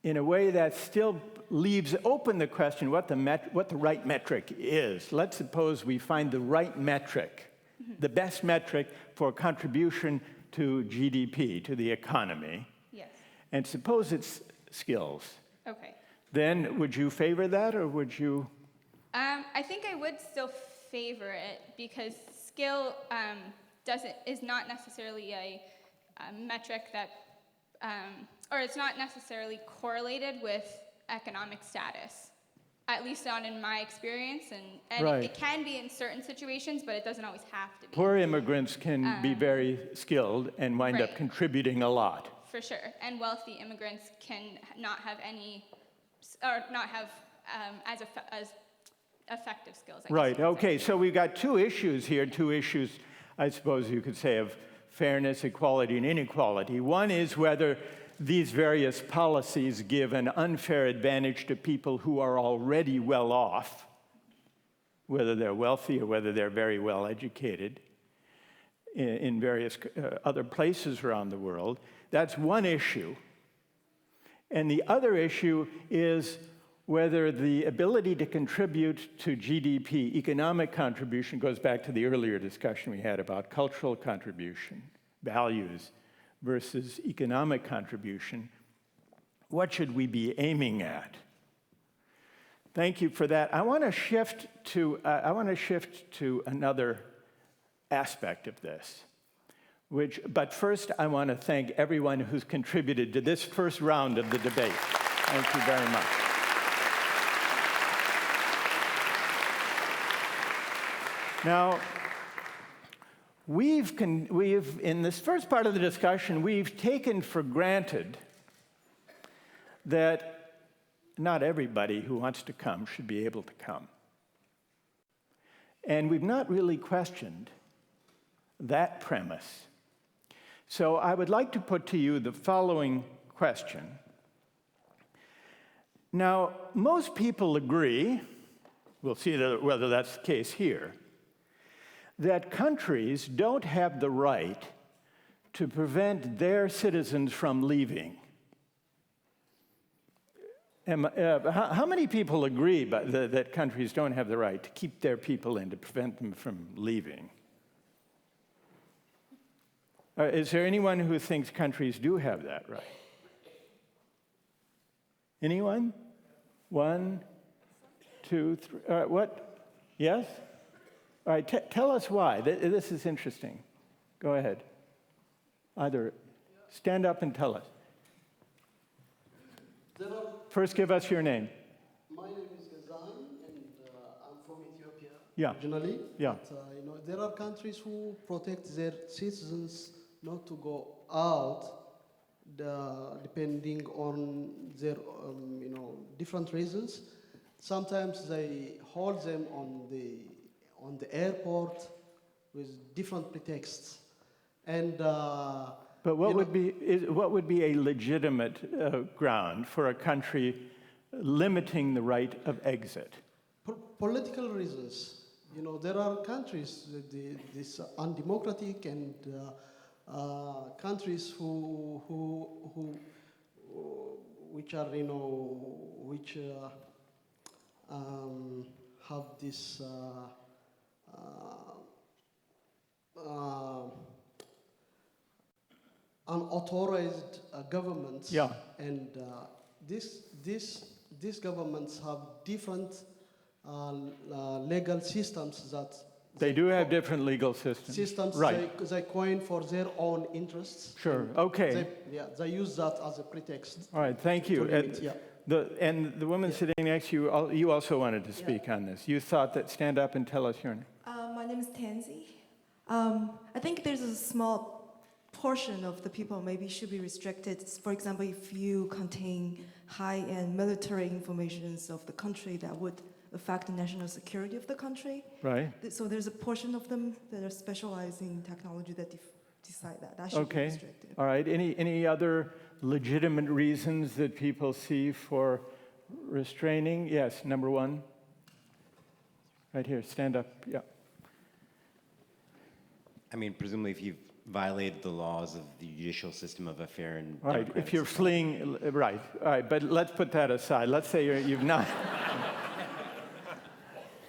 in a way that still leaves open the question what the right metric is. Let's suppose we find the right metric, the best metric for contribution to GDP, to the economy. Yes. And suppose it's skills. Okay. Then would you favor that, or would you? I think I would still favor it because skill is not necessarily a metric that, or it's not necessarily correlated with economic status. At least not in my experience, and Right. it can be in certain situations, but it doesn't always have to be. Poor immigrants can be very skilled and wind up Right. contributing a lot. For sure, and wealthy immigrants can not have any, or not have as effective skills. I guess Right, you could say. okay, so we've got two issues here, I suppose you could say, of fairness, equality, and inequality. One is whether these various policies give an unfair advantage to people who are already well off, whether they're wealthy or whether they're very well educated in various other places around the world. That's one issue. And the other issue is whether the ability to contribute to GDP, economic contribution, goes back to the earlier discussion we had about cultural contribution, values, versus economic contribution. What should we be aiming at? Thank you for that. I want to shift to another aspect of this. But first, I want to thank everyone who's contributed to this first round of the debate. Thank you very much. Now, we've in this first part of the discussion, we've taken for granted that not everybody who wants to come should be able to come. And we've not really questioned that premise. So I would like to put to you the following question. Now, most people agree, we'll see whether that's the case here, that countries don't have the right to prevent their citizens from leaving. How many people agree that countries don't have the right to keep their people in, to prevent them from leaving? Is there anyone who thinks countries do have that right? Anyone? 1, 2, 3. What? Yes? All right, tell us why. This is interesting. Go ahead. Either stand up and tell us. First, give us your name. My name is Gazan, and I'm from Ethiopia originally. Yeah. But, there are countries who protect their citizens not to go out, depending on their, different reasons. Sometimes they hold them on the airport with different pretexts, and. But what would be a legitimate ground for a country limiting the right of exit? Political reasons. There are countries, this undemocratic and countries which are which have this. Unauthorized governments, and these governments have different legal systems that they do have different legal systems. Right. They coin for their own interests. Sure. Okay. They use that as a pretext. All right. Thank you. And the woman sitting next to you, you also wanted to speak on this. You thought that, stand up and tell us your name. My name is Tansy. I think there's a small portion of the people maybe should be restricted. For example, if you contain high-end military information of the country that would affect the national security of the country. Right. So there's a portion of them that are specializing in technology that decide that. That should be restricted. All right. Any other legitimate reasons that people see for restraining? Yes, number one. Right here, stand up. Yeah. I mean, presumably if you've violated the laws of the judicial system of a fair and Right, if you're fleeing, right, all right, but let's put that aside. Let's say you've not.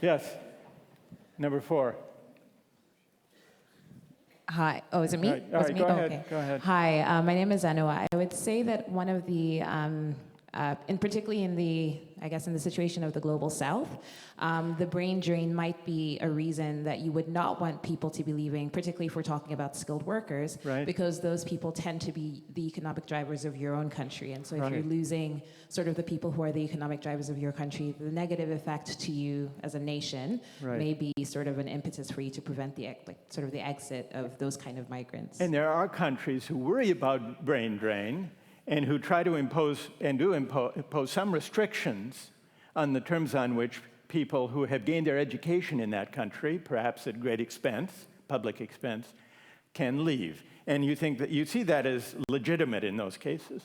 Yes, number 4. Hi. Oh, is it me? All right, go ahead. Okay. Go ahead. Hi, my name is Anua. I would say that one of the, and particularly in the, I guess in the situation of the global south, the brain drain might be a reason that you would not want people to be leaving, particularly if we're talking about skilled workers, right, because those people tend to be the economic drivers of your own country. And so if you're losing sort of the people who are the economic drivers of your country, the negative effect to you as a nation may be sort of an impetus for you to prevent the sort of the exit of those kind of migrants. And there are countries who worry about brain drain and who try to impose and do impose some restrictions on the terms on which people who have gained their education in that country, perhaps at great expense, public expense, can leave. And you think that you see that as legitimate in those cases?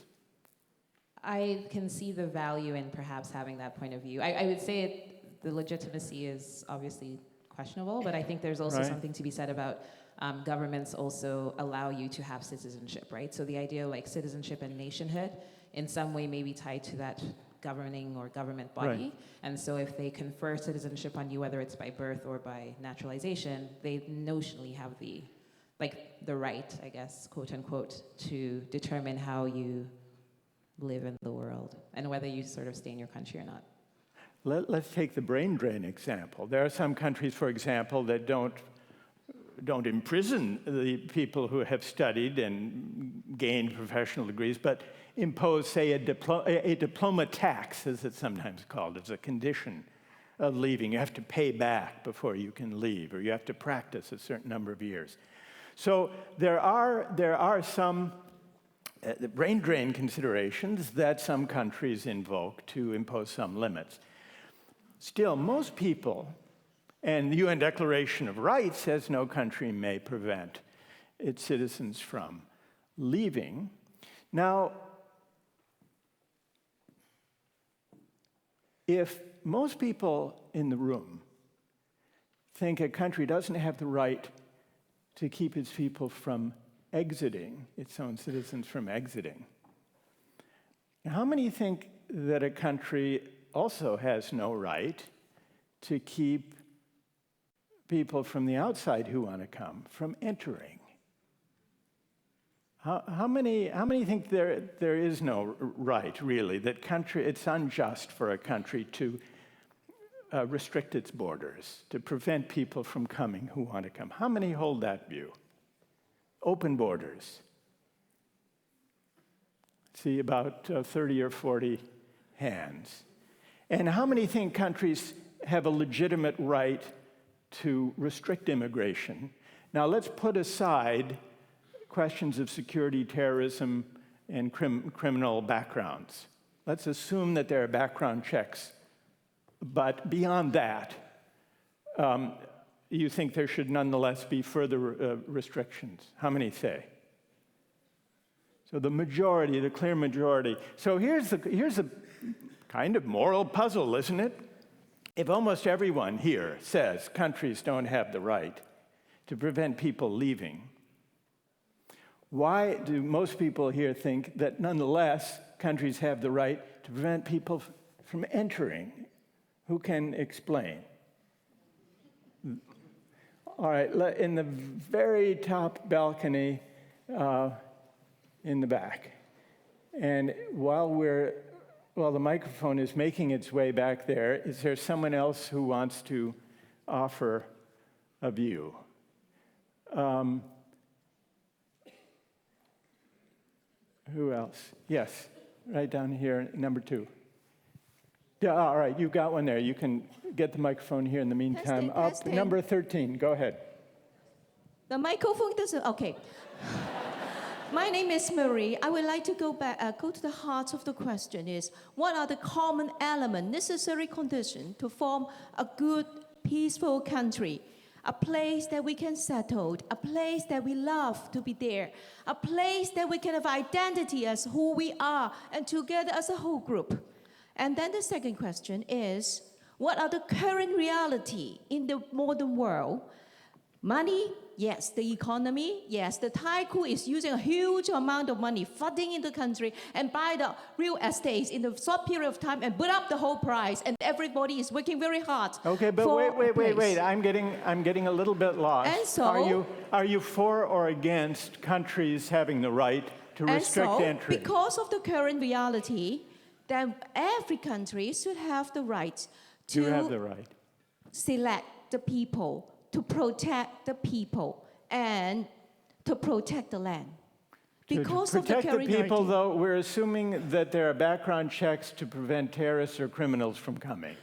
I can see the value in perhaps having that point of view. I would say the legitimacy is obviously questionable, but I think there's also something to be said about governments also allow you to have citizenship, right? So the idea like citizenship and nationhood in some way may be tied to that governing or government body. And so if they confer citizenship on you, whether it's by birth or by naturalization, they notionally have the right, I guess, quote unquote, to determine how you live in the world and whether you sort of stay in your country or not. Let's take the brain drain example. There are some countries, for example, that don't imprison the people who have studied and gained professional degrees, but impose, say, a diploma tax, as it's sometimes called, as a condition of leaving. You have to pay back before you can leave, or you have to practice a certain number of years. So there are some brain drain considerations that some countries invoke to impose some limits. Still, most people, and the UN Declaration of Rights says no country may prevent its citizens from leaving. Now, if most people in the room think a country doesn't have the right to keep its people from exiting, its own citizens from exiting, how many think that a country also has no right to keep people from the outside who want to come from entering? How many think there is no right, really, that it's unjust for a country to restrict its borders, to prevent people from coming who want to come? How many hold that view? Open borders. See, about 30 or 40 hands. And how many think countries have a legitimate right to restrict immigration? Now, let's put aside questions of security, terrorism, and criminal backgrounds. Let's assume that there are background checks. But beyond that, you think there should nonetheless be further restrictions? How many say? So the majority, the clear majority. So here's a kind of moral puzzle, isn't it? If almost everyone here says countries don't have the right to prevent people leaving, why do most people here think that nonetheless countries have the right to prevent people from entering? Who can explain? All right, in the very top balcony in the back. And while the microphone is making its way back there, is there someone else who wants to offer a view? Who else? Yes, right down here, number 2. Yeah, all right, you've got one there. You can get the microphone here in the meantime. Testing. Number 13, go ahead. The microphone doesn't, okay. My name is Marie. I would like to go to the heart of the question is, what are the common elements, necessary conditions to form a good, peaceful country? A place that we can settle, a place that we love to be there, a place that we can have identity as who we are and together as a whole group. And then the second question is, what are the current reality in the modern world? Money, yes. The economy, yes. The tycoon is using a huge amount of money, flooding in the country and buy the real estates in a short period of time and put up the whole price. And everybody is working very hard. Okay, but wait. I'm getting a little bit lost. And so, are you for or against countries having the right to restrict entry? Because of the current reality, then every country should have the right to select the people, to protect the people, and to protect the land. Because to of the protect current the people, narrative. though, we're assuming that there are background checks to prevent terrorists or criminals from coming.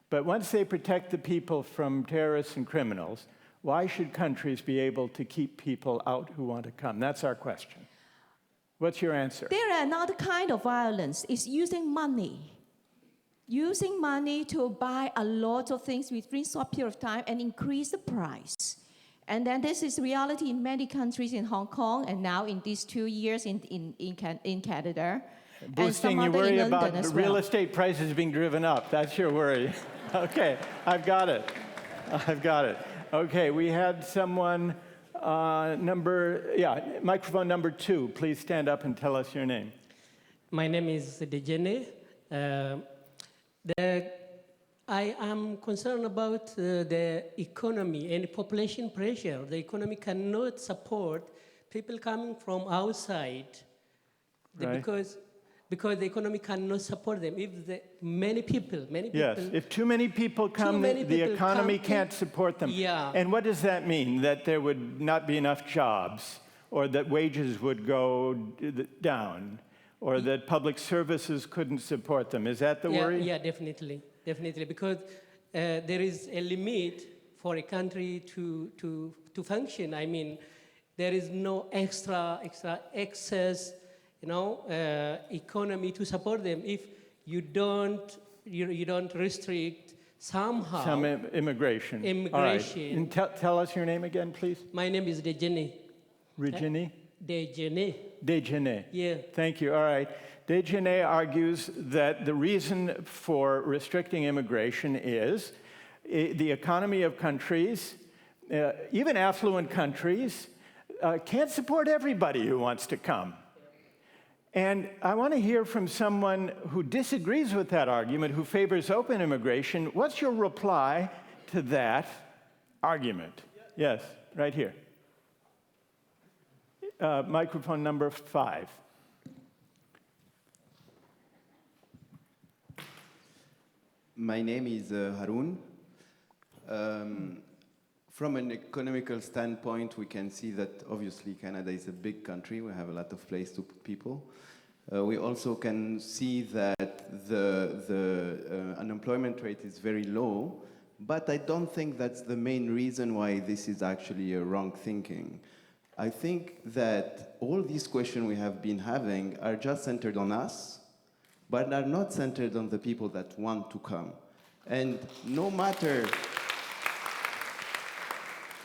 But once they protect the people from terrorists and criminals, why should countries be able to keep people out who want to come? That's our question. What's your answer? There are another kind of violence. It's using money. Using money to buy a lot of things within a short period of time and increase the price. And then this is reality in many countries in Hong Kong and now in these 2 years in Canada. Boosting, you worry about the real estate prices being driven up. That's your worry. Okay, I've got it. Okay, we had someone, microphone number 2. Please stand up and tell us your name. My name is Dejene. I am concerned about the economy and population pressure. The economy cannot support people coming from outside because the economy cannot support them. If many people. Yes, if too many people come, the economy can't support them. Yeah. And what does that mean? That there would not be enough jobs, or that wages would go down, or that public services couldn't support them. Is that the worry? Yeah, definitely, because there is a limit for a country to function. I mean, there is no extra excess, economy to support them if you don't restrict somehow. Some immigration. Immigration. All right. And tell us your name again, please. My name is Dejene. Regine? Dejene. Yeah. Thank you. All right. Dejene argues that the reason for restricting immigration is the economy of countries, even affluent countries, can't support everybody who wants to come. And I want to hear from someone who disagrees with that argument, who favors open immigration. What's your reply to that argument? Yes, right here. Microphone number 5. My name is Harun. From an economical standpoint, we can see that obviously Canada is a big country. We have a lot of place to put people. We also can see that the unemployment rate is very low, but I don't think that's the main reason why this is actually a wrong thinking. I think that all these questions we have been having are just centered on us, but are not centered on the people that want to come. And no matter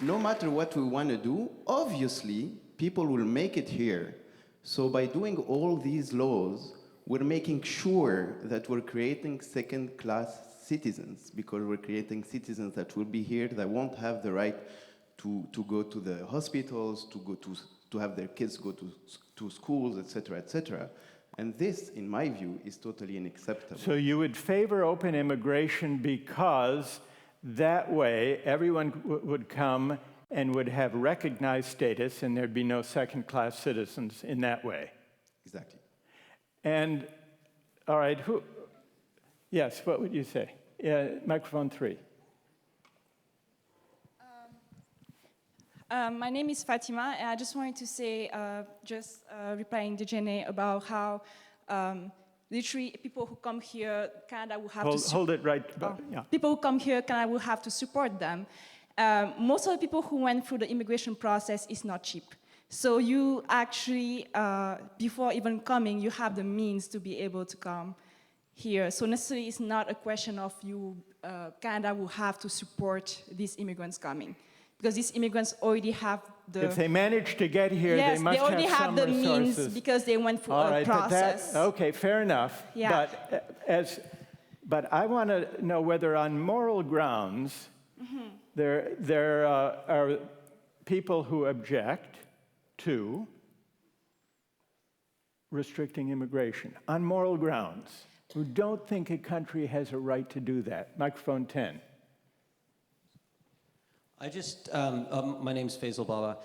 what we want to do, obviously, people will make it here. So by doing all these laws, we're making sure that we're creating second-class citizens, because we're creating citizens that will be here, that won't have the right to go to the hospitals, to have their kids go to schools, etc., etc. And this, in my view, is totally unacceptable. So you would favor open immigration because that way everyone would come and would have recognized status, and there'd be no second-class citizens in that way. Exactly. And, all right, yes, what would you say? Microphone 3. My name is Fatima, and I just wanted to say, replying to Jenny about how literally, people who come here, Canada will have to hold it right. Yeah. People who come here, Canada will have to support them. Most of the people who went through the immigration process is not cheap. So you actually, before even coming, you have the means to be able to come here. So necessarily, it's not a question of you, Canada will have to support these immigrants coming. Because these immigrants already have the... If they manage to get here, yes, they must already have some the resources. means because they went through All a right, process. Okay, fair enough. Yeah. But I want to know whether on moral grounds, there are people who object to restricting immigration on moral grounds, who don't think a country has a right to do that. Microphone 10. I just, my name's Faisal Baba.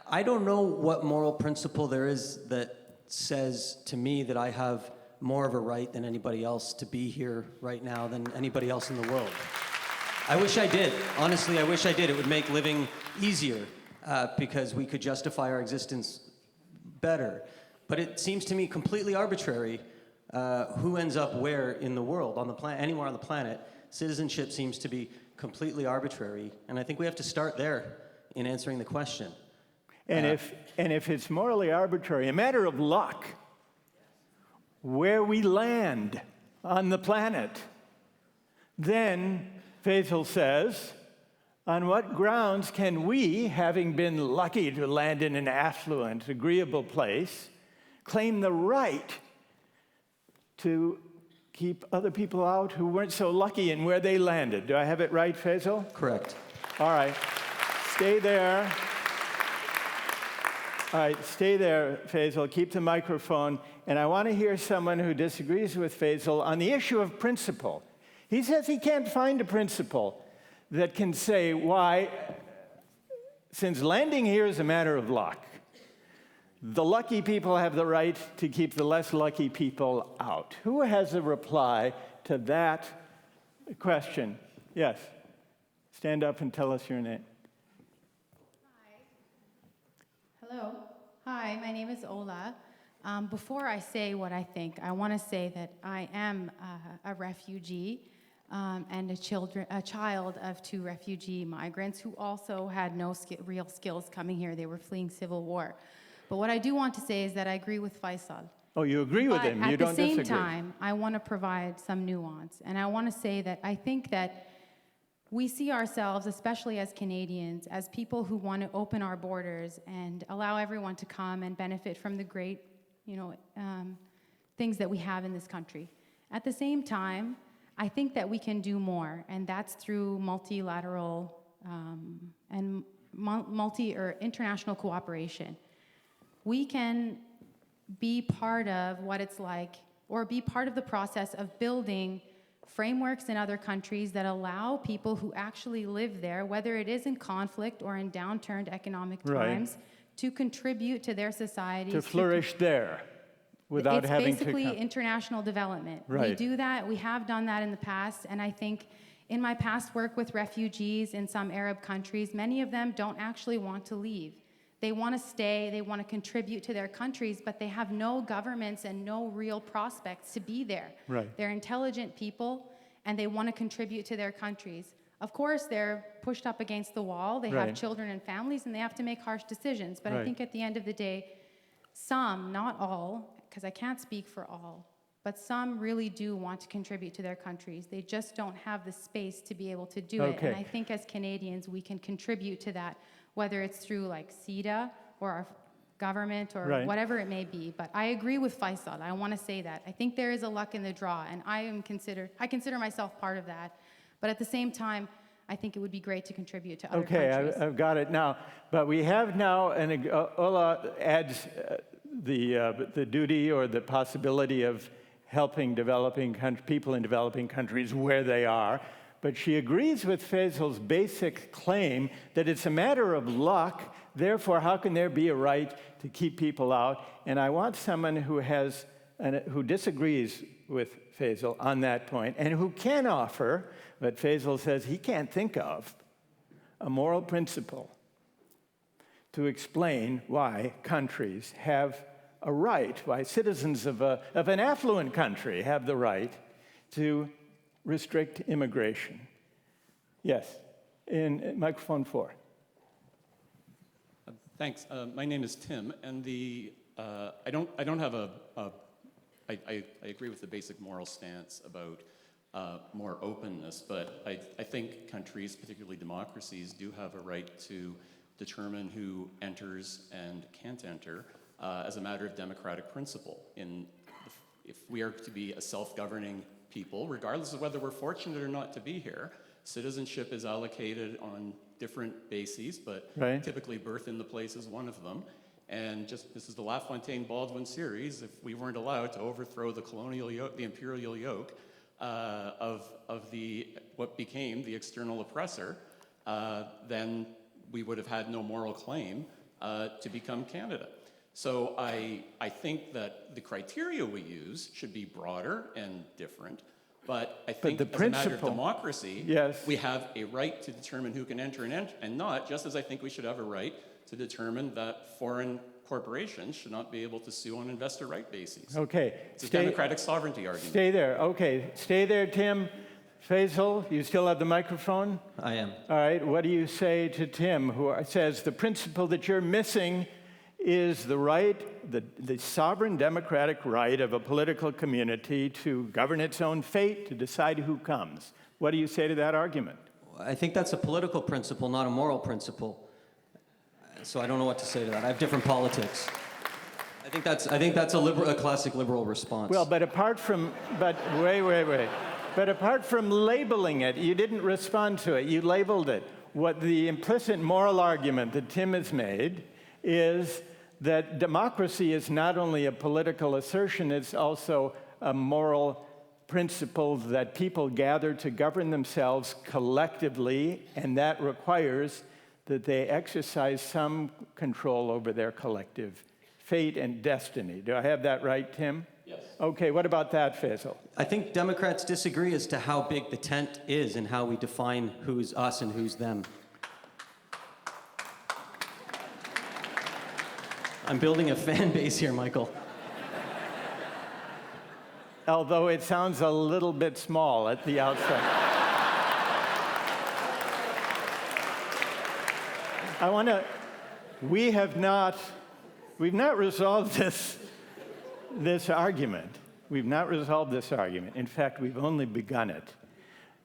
I don't know what moral principle there is that says to me that I have more of a right than anybody else to be here right now than anybody else in the world. I wish I did. Honestly, I wish I did. It would make living easier because we could justify our existence better. But it seems to me completely arbitrary who ends up where in the world, on the planet, anywhere on the planet. Citizenship seems to be completely arbitrary, and I think we have to start there in answering the question. And if it's morally arbitrary, a matter of luck, where we land on the planet, then Faisal says, on what grounds can we, having been lucky to land in an affluent, agreeable place, claim the right to keep other people out who weren't so lucky in where they landed? Do I have it right, Faisal? Correct. All right. Stay there. All right, stay there, Faisal. Keep the microphone. And I want to hear someone who disagrees with Faisal on the issue of principle. He says he can't find a principle that can say why, since landing here is a matter of luck, the lucky people have the right to keep the less lucky people out. Who has a reply to that question? Yes. Stand up and tell us your name. Hello. Hi, my name is Ola. Before I say what I think, I want to say that I am a refugee and a child of 2 refugee migrants who also had no real skills coming here. They were fleeing civil war. But what I do want to say is that I agree with Faisal. Oh, you agree with him? You don't disagree? At the same time, I want to provide some nuance. And I want to say that I think that we see ourselves, especially as Canadians, as people who want to open our borders and allow everyone to come and benefit from the great, things that we have in this country. At the same time, I think that we can do more, and that's through multilateral and international cooperation. We can be part of what it's like, or be part of the process of building frameworks in other countries that allow people who actually live there, whether it is in conflict or in downturned economic times, to contribute to their societies. To flourish there without having to It's basically international development. Right. We do that, we have done that in the past, and I think in my past work with refugees in some Arab countries, many of them don't actually want to leave. They want to stay, they want to contribute to their countries, but they have no governments and no real prospects to be there. Right. They're intelligent people, and they want to contribute to their countries. Of course, they're pushed up against the wall, they have children and families, and they have to make harsh decisions. But I think at the end of the day, some, not all, because I can't speak for all, but some really do want to contribute to their countries. They just don't have the space to be able to do it. And I think as Canadians, we can contribute to that, whether it's through like CETA or our government or whatever it may be. But I agree with Faisal. I want to say that. I think there is a luck in the draw, and I consider myself part of that. But at the same time, I think it would be great to contribute to other countries. I've got it now. But we have now, and Ola adds the duty or the possibility of helping people in developing countries where they are. But she agrees with Faisal's basic claim that it's a matter of luck, therefore how can there be a right to keep people out? And I want someone who disagrees with Faisal on that point and who can offer what Faisal says he can't think of, a moral principle to explain why countries have a right, why citizens of an affluent country have the right to restrict immigration. Yes, in microphone 4. Thanks. My name is Tim, and I don't have I agree with the basic moral stance about more openness, but I think countries, particularly democracies, do have a right to determine who enters and can't enter as a matter of democratic principle. If we are to be a self-governing people, regardless of whether we're fortunate or not to be here, citizenship is allocated on different bases, but typically birth in the place is one of them. And this is the LaFontaine-Baldwin series. If we weren't allowed to overthrow the colonial yoke, the imperial yoke of what became the external oppressor, then we would have had no moral claim to become Canada. So I think that the criteria we use should be broader and different. But I think as a matter of democracy, we have a right to determine who can enter and not, just as I think we should have a right to determine that foreign corporations should not be able to sue on investor right bases. Okay. It's a democratic sovereignty argument. Stay there. Okay. Stay there, Tim. Faisal, you still have the microphone? I am. All right. What do you say to Tim, who says the principle that you're missing is the right, the sovereign democratic right of a political community to govern its own fate, to decide who comes? What do you say to that argument? I think that's a political principle, not a moral principle. So I don't know what to say to that. I have different politics. I think that's a classic liberal response. Well, but wait. But apart from labeling it, you didn't respond to it. You labeled it. What the implicit moral argument that Tim has made is that democracy is not only a political assertion, it's also a moral principle that people gather to govern themselves collectively, and that requires that they exercise some control over their collective fate and destiny. Do I have that right, Tim? Yes. Okay, what about that, Faisal? I think Democrats disagree as to how big the tent is and how we define who's us and who's them. I'm building a fan base here, Michael. Although it sounds a little bit small at the outset. We've not resolved this argument. We've not resolved this argument. In fact, we've only begun it.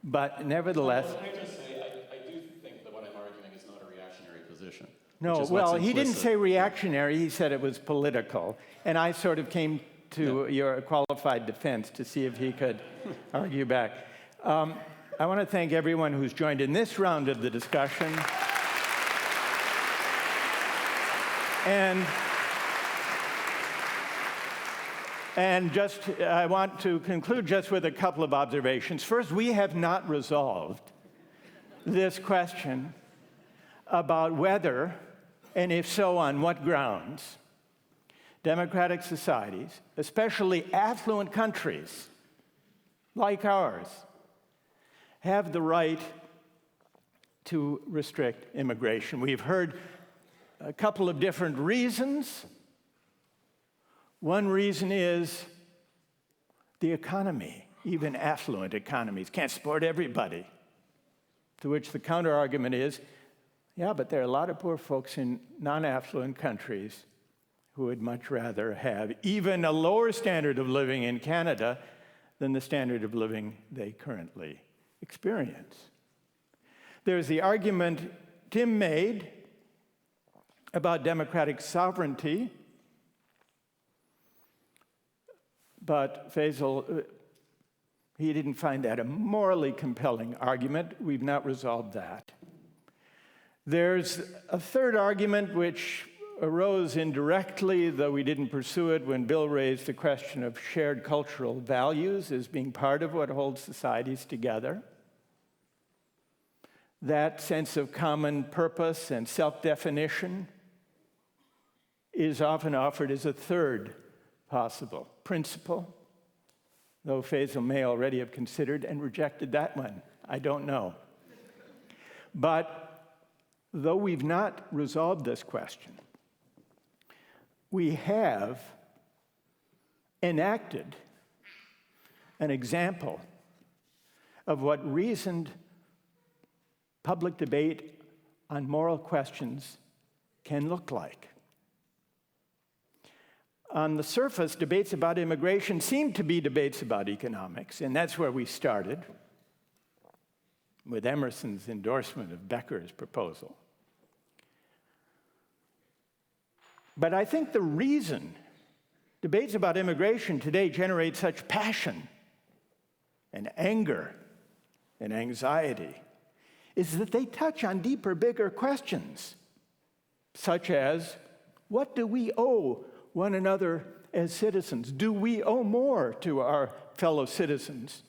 But nevertheless... Well, can I just say, I do think that what I'm arguing is not a reactionary position. No, well, he didn't say reactionary, he said it was political. And I sort of came to your qualified defense to see if he could argue back. I want to thank everyone who's joined in this round of the discussion. And I want to conclude just with a couple of observations. First, we have not resolved this question about whether, and if so, on what grounds, democratic societies, especially affluent countries like ours, have the right to restrict immigration. We've heard a couple of different reasons. One reason is the economy. Even affluent economies can't support everybody. To which the counter-argument is, yeah, but there are a lot of poor folks in non-affluent countries who would much rather have even a lower standard of living in Canada than the standard of living they currently experience. There's the argument Tim made about democratic sovereignty, but Faisal, he didn't find that a morally compelling argument. We've not resolved that. There's a third argument which arose indirectly, though we didn't pursue it, when Bill raised the question of shared cultural values as being part of what holds societies together. That sense of common purpose and self-definition is often offered as a third possible principle, though Faisal may already have considered and rejected that one. I don't know. But though we've not resolved this question, we have enacted an example of what reasoned public debate on moral questions can look like. On the surface, debates about immigration seem to be debates about economics, and that's where we started with Emerson's endorsement of Becker's proposal. But I think the reason debates about immigration today generate such passion and anger and anxiety is that they touch on deeper, bigger questions, such as, what do we owe one another as citizens? Do we owe more to our fellow citizens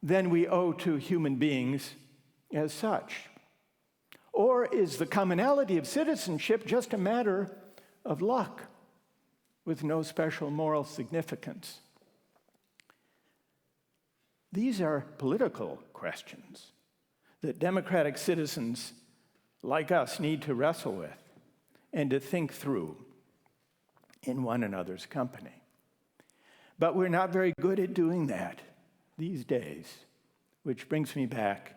than we owe to human beings as such? Or is the commonality of citizenship just a matter of luck with no special moral significance? These are political questions that democratic citizens like us need to wrestle with and to think through in one another's company. But we're not very good at doing that these days, which brings me back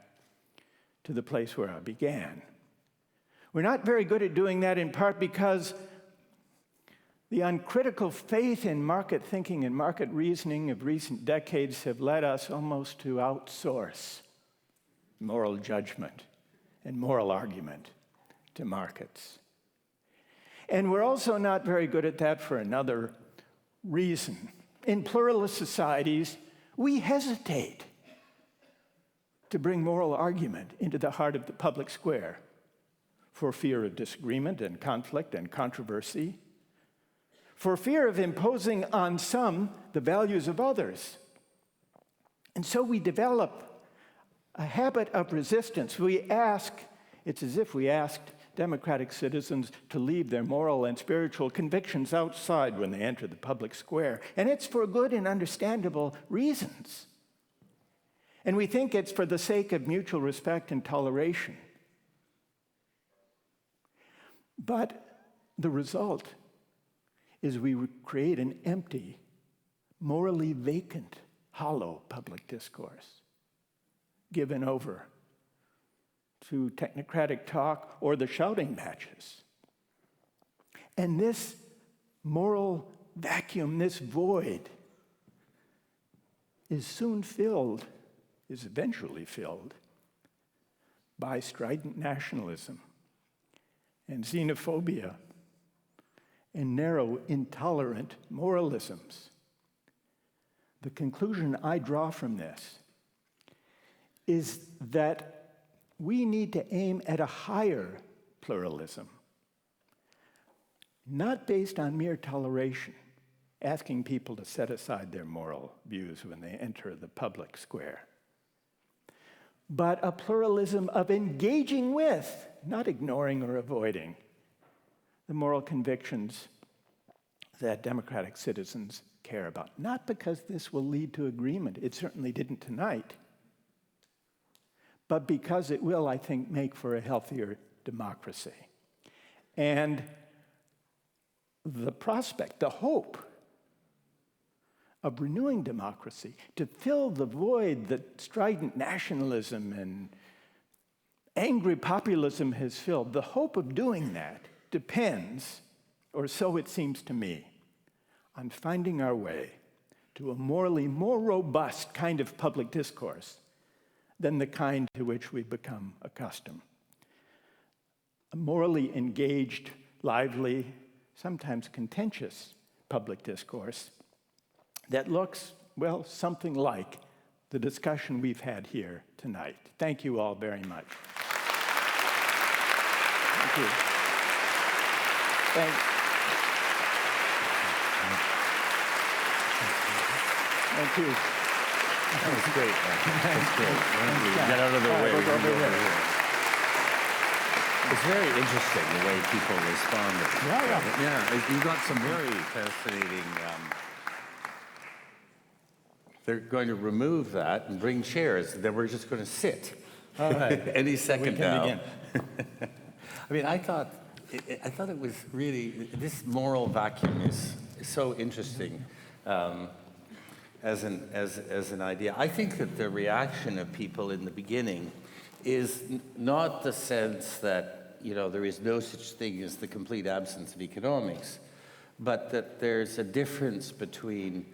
to the place where I began. We're not very good at doing that in part because the uncritical faith in market thinking and market reasoning of recent decades have led us almost to outsource moral judgment and moral argument to markets. And we're also not very good at that for another reason. In pluralist societies, we hesitate to bring moral argument into the heart of the public square for fear of disagreement and conflict and controversy, for fear of imposing on some the values of others. And so we develop a habit of resistance. It's as if we asked democratic citizens to leave their moral and spiritual convictions outside when they enter the public square. And it's for good and understandable reasons. And we think it's for the sake of mutual respect and toleration. But the result is we create an empty, morally vacant, hollow public discourse given over to technocratic talk or the shouting matches. And this moral vacuum, this void, is eventually filled by strident nationalism and xenophobia and narrow, intolerant moralisms. The conclusion I draw from this is that we need to aim at a higher pluralism, not based on mere toleration, asking people to set aside their moral views when they enter the public square, but a pluralism of engaging with, not ignoring or avoiding, the moral convictions that democratic citizens care about. Not because this will lead to agreement, it certainly didn't tonight, but because it will, I think, make for a healthier democracy. And the prospect, the hope of renewing democracy, to fill the void that strident nationalism and angry populism has filled, the hope of doing that depends, or so it seems to me, on finding our way to a morally more robust kind of public discourse than the kind to which we've become accustomed. A morally engaged, lively, sometimes contentious public discourse that looks, well, something like the discussion we've had here tonight. Thank you all very much. Thank you. Thanks. Thank you. That was great. That's great. Get out of the way. We'll go over here. It's very interesting the way people responded. Yeah. You got some very fascinating. They're going to remove that and bring chairs. Then we're just going to sit. All right. Any second now. Begin. I mean, I thought it was really, this moral vacuum is so interesting as an idea. I think that the reaction of people in the beginning is not the sense that, you know, there is no such thing as the complete absence of economics, but that there's a difference between,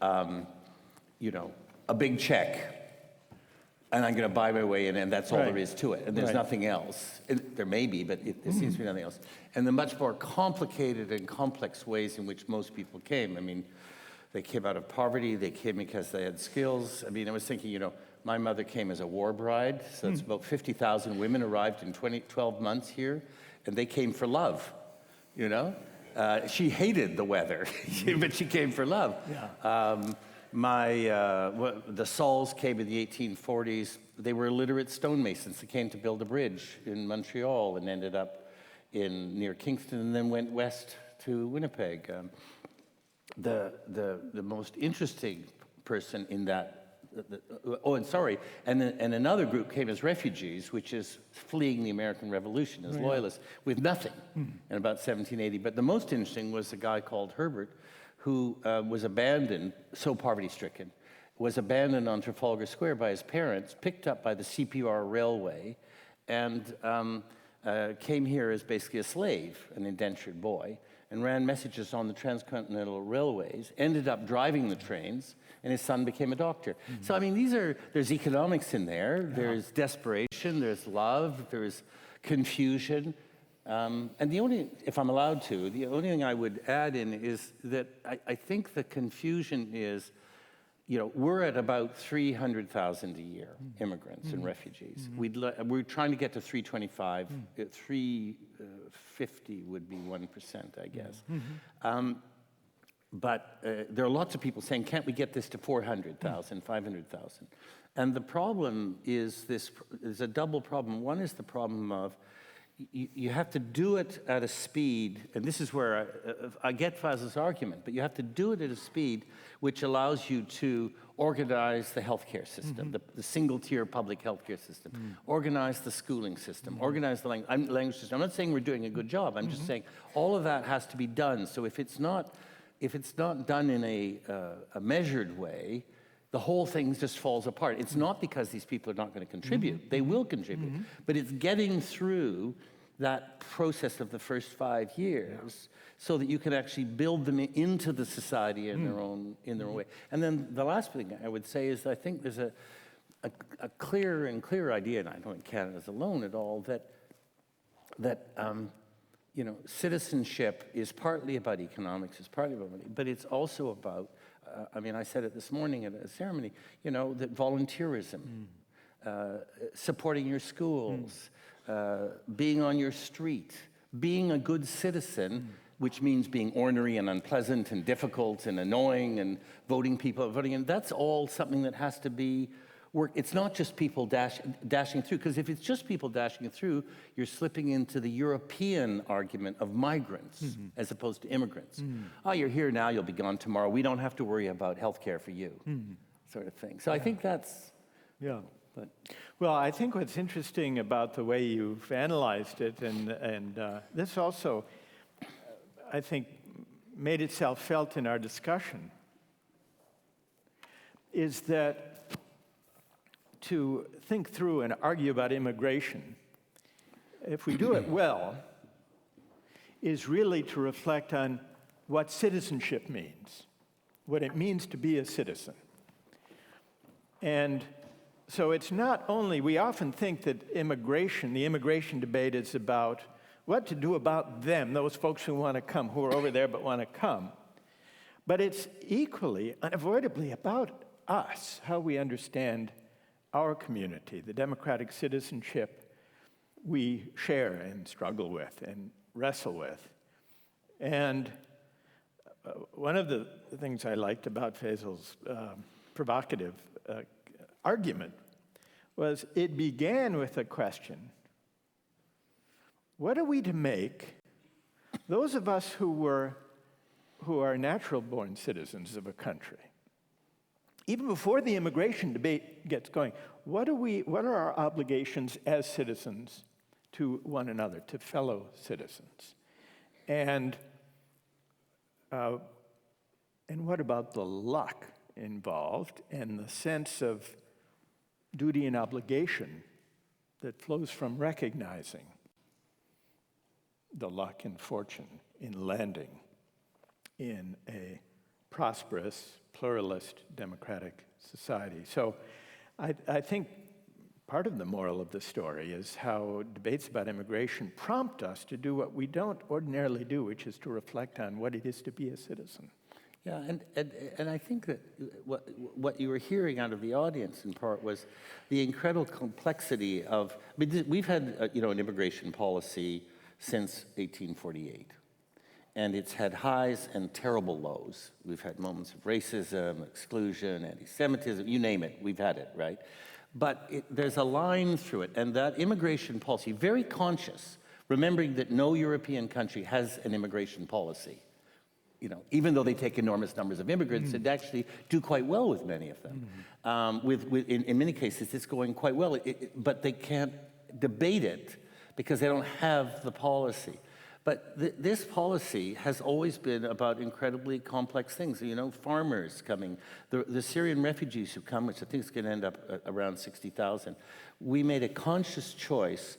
you know, a big check, and I'm going to buy my way in, and that's all there is to it, and there's nothing else. There may be, but there seems to be nothing else. And the much more complicated and complex ways in which most people came. I mean, they came out of poverty, they came because they had skills. I mean, I was thinking, you know, my mother came as a war bride, so it's about 50,000 women arrived in 12 months here, and they came for love, you know? She hated the weather, but she came for love. Yeah. The Sauls came in the 1840s. They were illiterate stonemasons that came to build a bridge in Montreal and ended up near Kingston and then went west to Winnipeg. The most interesting person in that, and another group came as refugees, which is fleeing the American Revolution as loyalists with nothing in about 1780. But the most interesting was a guy called Herbert, who was abandoned, so poverty-stricken, was abandoned on Trafalgar Square by his parents, picked up by the CPR railway, and came here as basically a slave, an indentured boy, and ran messages on the transcontinental railways, ended up driving the trains, and his son became a doctor. So, I mean, there's economics in there, there's desperation, there's love, there's confusion. And the only, if I'm allowed to, the only thing I would add in is that I think the confusion is, you know, we're at about 300,000 a year, immigrants and refugees. We're trying to get to 325, 350 would be 1%, I guess. But there are lots of people saying, can't we get this to 400,000, 500,000? And the problem is there's a double problem. One is the problem of you have to do it at a speed, and this is where I get Faz's argument, but you have to do it at a speed which allows you to organize the healthcare system, the single-tier public healthcare system, organize the schooling system, organize the language system. I'm not saying we're doing a good job. I'm just saying all of that has to be done. So if it's not done in a measured way, the whole thing just falls apart. It's not because these people are not going to contribute. They will contribute. But it's getting through that process of the first 5 years so that you can actually build them into the society in their own way. And then the last thing I would say is I think there's a clearer and clearer idea, and I don't think Canada's alone at all, that you know, citizenship is partly about economics, it's partly about money, but it's also about I mean, I said it this morning at a ceremony, you know, that volunteerism, supporting your schools, being on your street, being a good citizen, which means being ornery and unpleasant and difficult and annoying and voting in, that's all something that has to be worked. It's not just people dashing through, because if it's just people dashing through, you're slipping into the European argument of migrants as opposed to immigrants. Oh, you're here now, you'll be gone tomorrow. We don't have to worry about health care for you, sort of thing. So I think that's... Yeah. But, well, I think what's interesting about the way you've analyzed it, and this also, I think, made itself felt in our discussion, is that to think through and argue about immigration, if we do it well, is really to reflect on what citizenship means, what it means to be a citizen. And so it's not only, we often think that the immigration debate is about what to do about them, those folks who want to come, who are over there but want to come. But it's equally, unavoidably about us, how we understand our community, the democratic citizenship we share and struggle with and wrestle with. And one of the things I liked about Faisal's provocative argument was it began with a question: what are we to make, those of us who are natural-born citizens of a country, even before the immigration debate gets going, what are our obligations as citizens to one another, to fellow citizens? And And what about the luck involved and the sense of duty and obligation that flows from recognizing the luck and fortune in landing in a prosperous, pluralist, democratic society? So I think part of the moral of the story is how debates about immigration prompt us to do what we don't ordinarily do, which is to reflect on what it is to be a citizen. Yeah, and I think that what you were hearing out of the audience in part was the incredible complexity of, I mean, we've had an immigration policy since 1848, and it's had highs and terrible lows. We've had moments of racism, exclusion, anti-Semitism, you name it, we've had it, right? But there's a line through it, and that immigration policy, very conscious, remembering that no European country has an immigration policy. Even though they take enormous numbers of immigrants, they actually do quite well with many of them. In many cases, it's going quite well, but they can't debate it because they don't have the policy. But this policy has always been about incredibly complex things. Farmers coming, the Syrian refugees who come, which I think is going to end up around 60,000. We made a conscious choice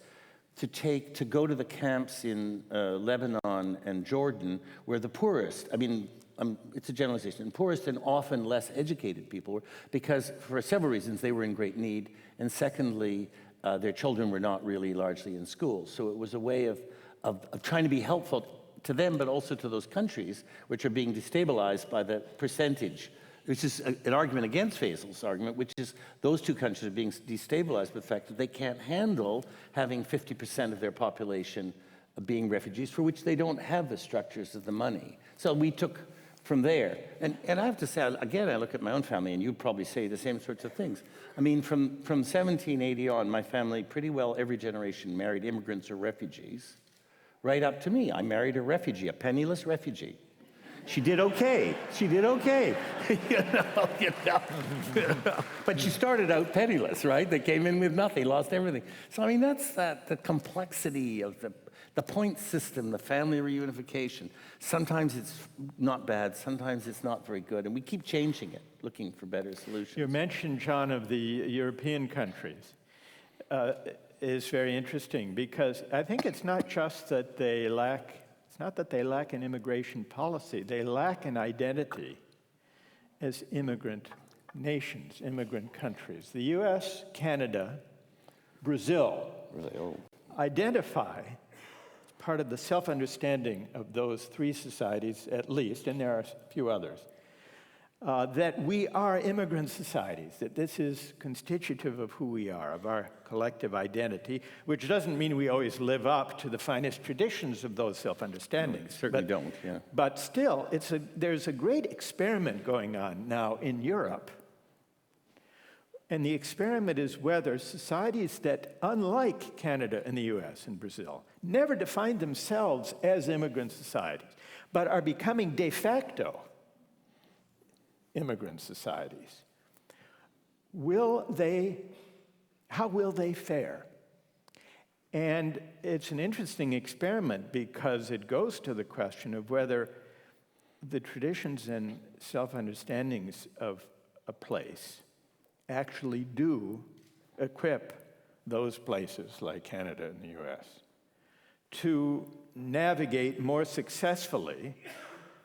to go to the camps in Lebanon and Jordan, where the poorest, it's a generalization, poorest and often less educated people were, because for several reasons they were in great need, and secondly, their children were not really largely in school. So it was a way of trying to be helpful to them, but also to those countries which are being destabilized by the percentage, which is an argument against Faisal's argument, which is those two countries are being destabilized by the fact that they can't handle having 50% of their population being refugees, for which they don't have the structures of the money. So we took from there. And I have to say, again, I look at my own family, and you probably say the same sorts of things. From 1780 on, my family, pretty well every generation married immigrants or refugees, right up to me. I married a refugee, a penniless refugee. She did okay. She did okay. But she started out penniless, right? They came in with nothing, lost everything. So that's the complexity of the point system, the family reunification. Sometimes it's not bad, sometimes it's not very good, and we keep changing it, looking for better solutions. You mentioned, John, of the European countries. Is very interesting because I think it's not just that they lack. It's not that they lack an immigration policy. They lack an identity as immigrant nations, immigrant countries. The U.S., Canada, Brazil identify as part of the self-understanding of those three societies at least, and there are a few others, that we are immigrant societies, that this is constitutive of who we are, of our collective identity, which doesn't mean we always live up to the finest traditions of those self-understandings. Certainly don't, yeah. But still, there's a great experiment going on now in Europe. And the experiment is whether societies that, unlike Canada and the US and Brazil, never defined themselves as immigrant societies, but are becoming de facto immigrant societies, how will they fare? And it's an interesting experiment because it goes to the question of whether the traditions and self-understandings of a place actually do equip those places like Canada and the US to navigate more successfully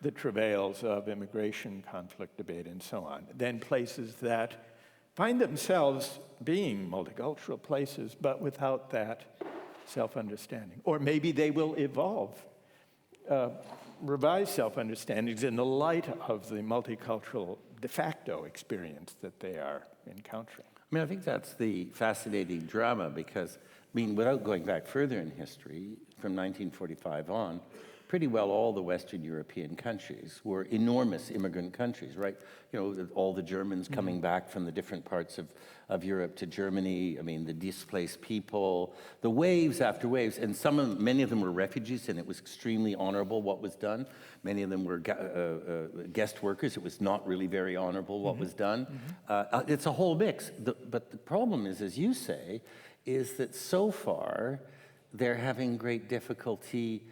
the travails of immigration, conflict, debate, and so on, than places that find themselves being multicultural places, but without that self-understanding. Or maybe they will evolve, revise self-understandings in the light of the multicultural de facto experience that they are encountering. I think that's the fascinating drama because, without going back further in history, from 1945 on, pretty well all the Western European countries were enormous immigrant countries, right? All the Germans coming back from the different parts of Europe to Germany, the displaced people, the waves after waves, and many of them were refugees, and it was extremely honorable what was done. Many of them were guest workers. It was not really very honorable what was done. It's a whole mix. But the problem is, as you say, is that so far they're having great difficulty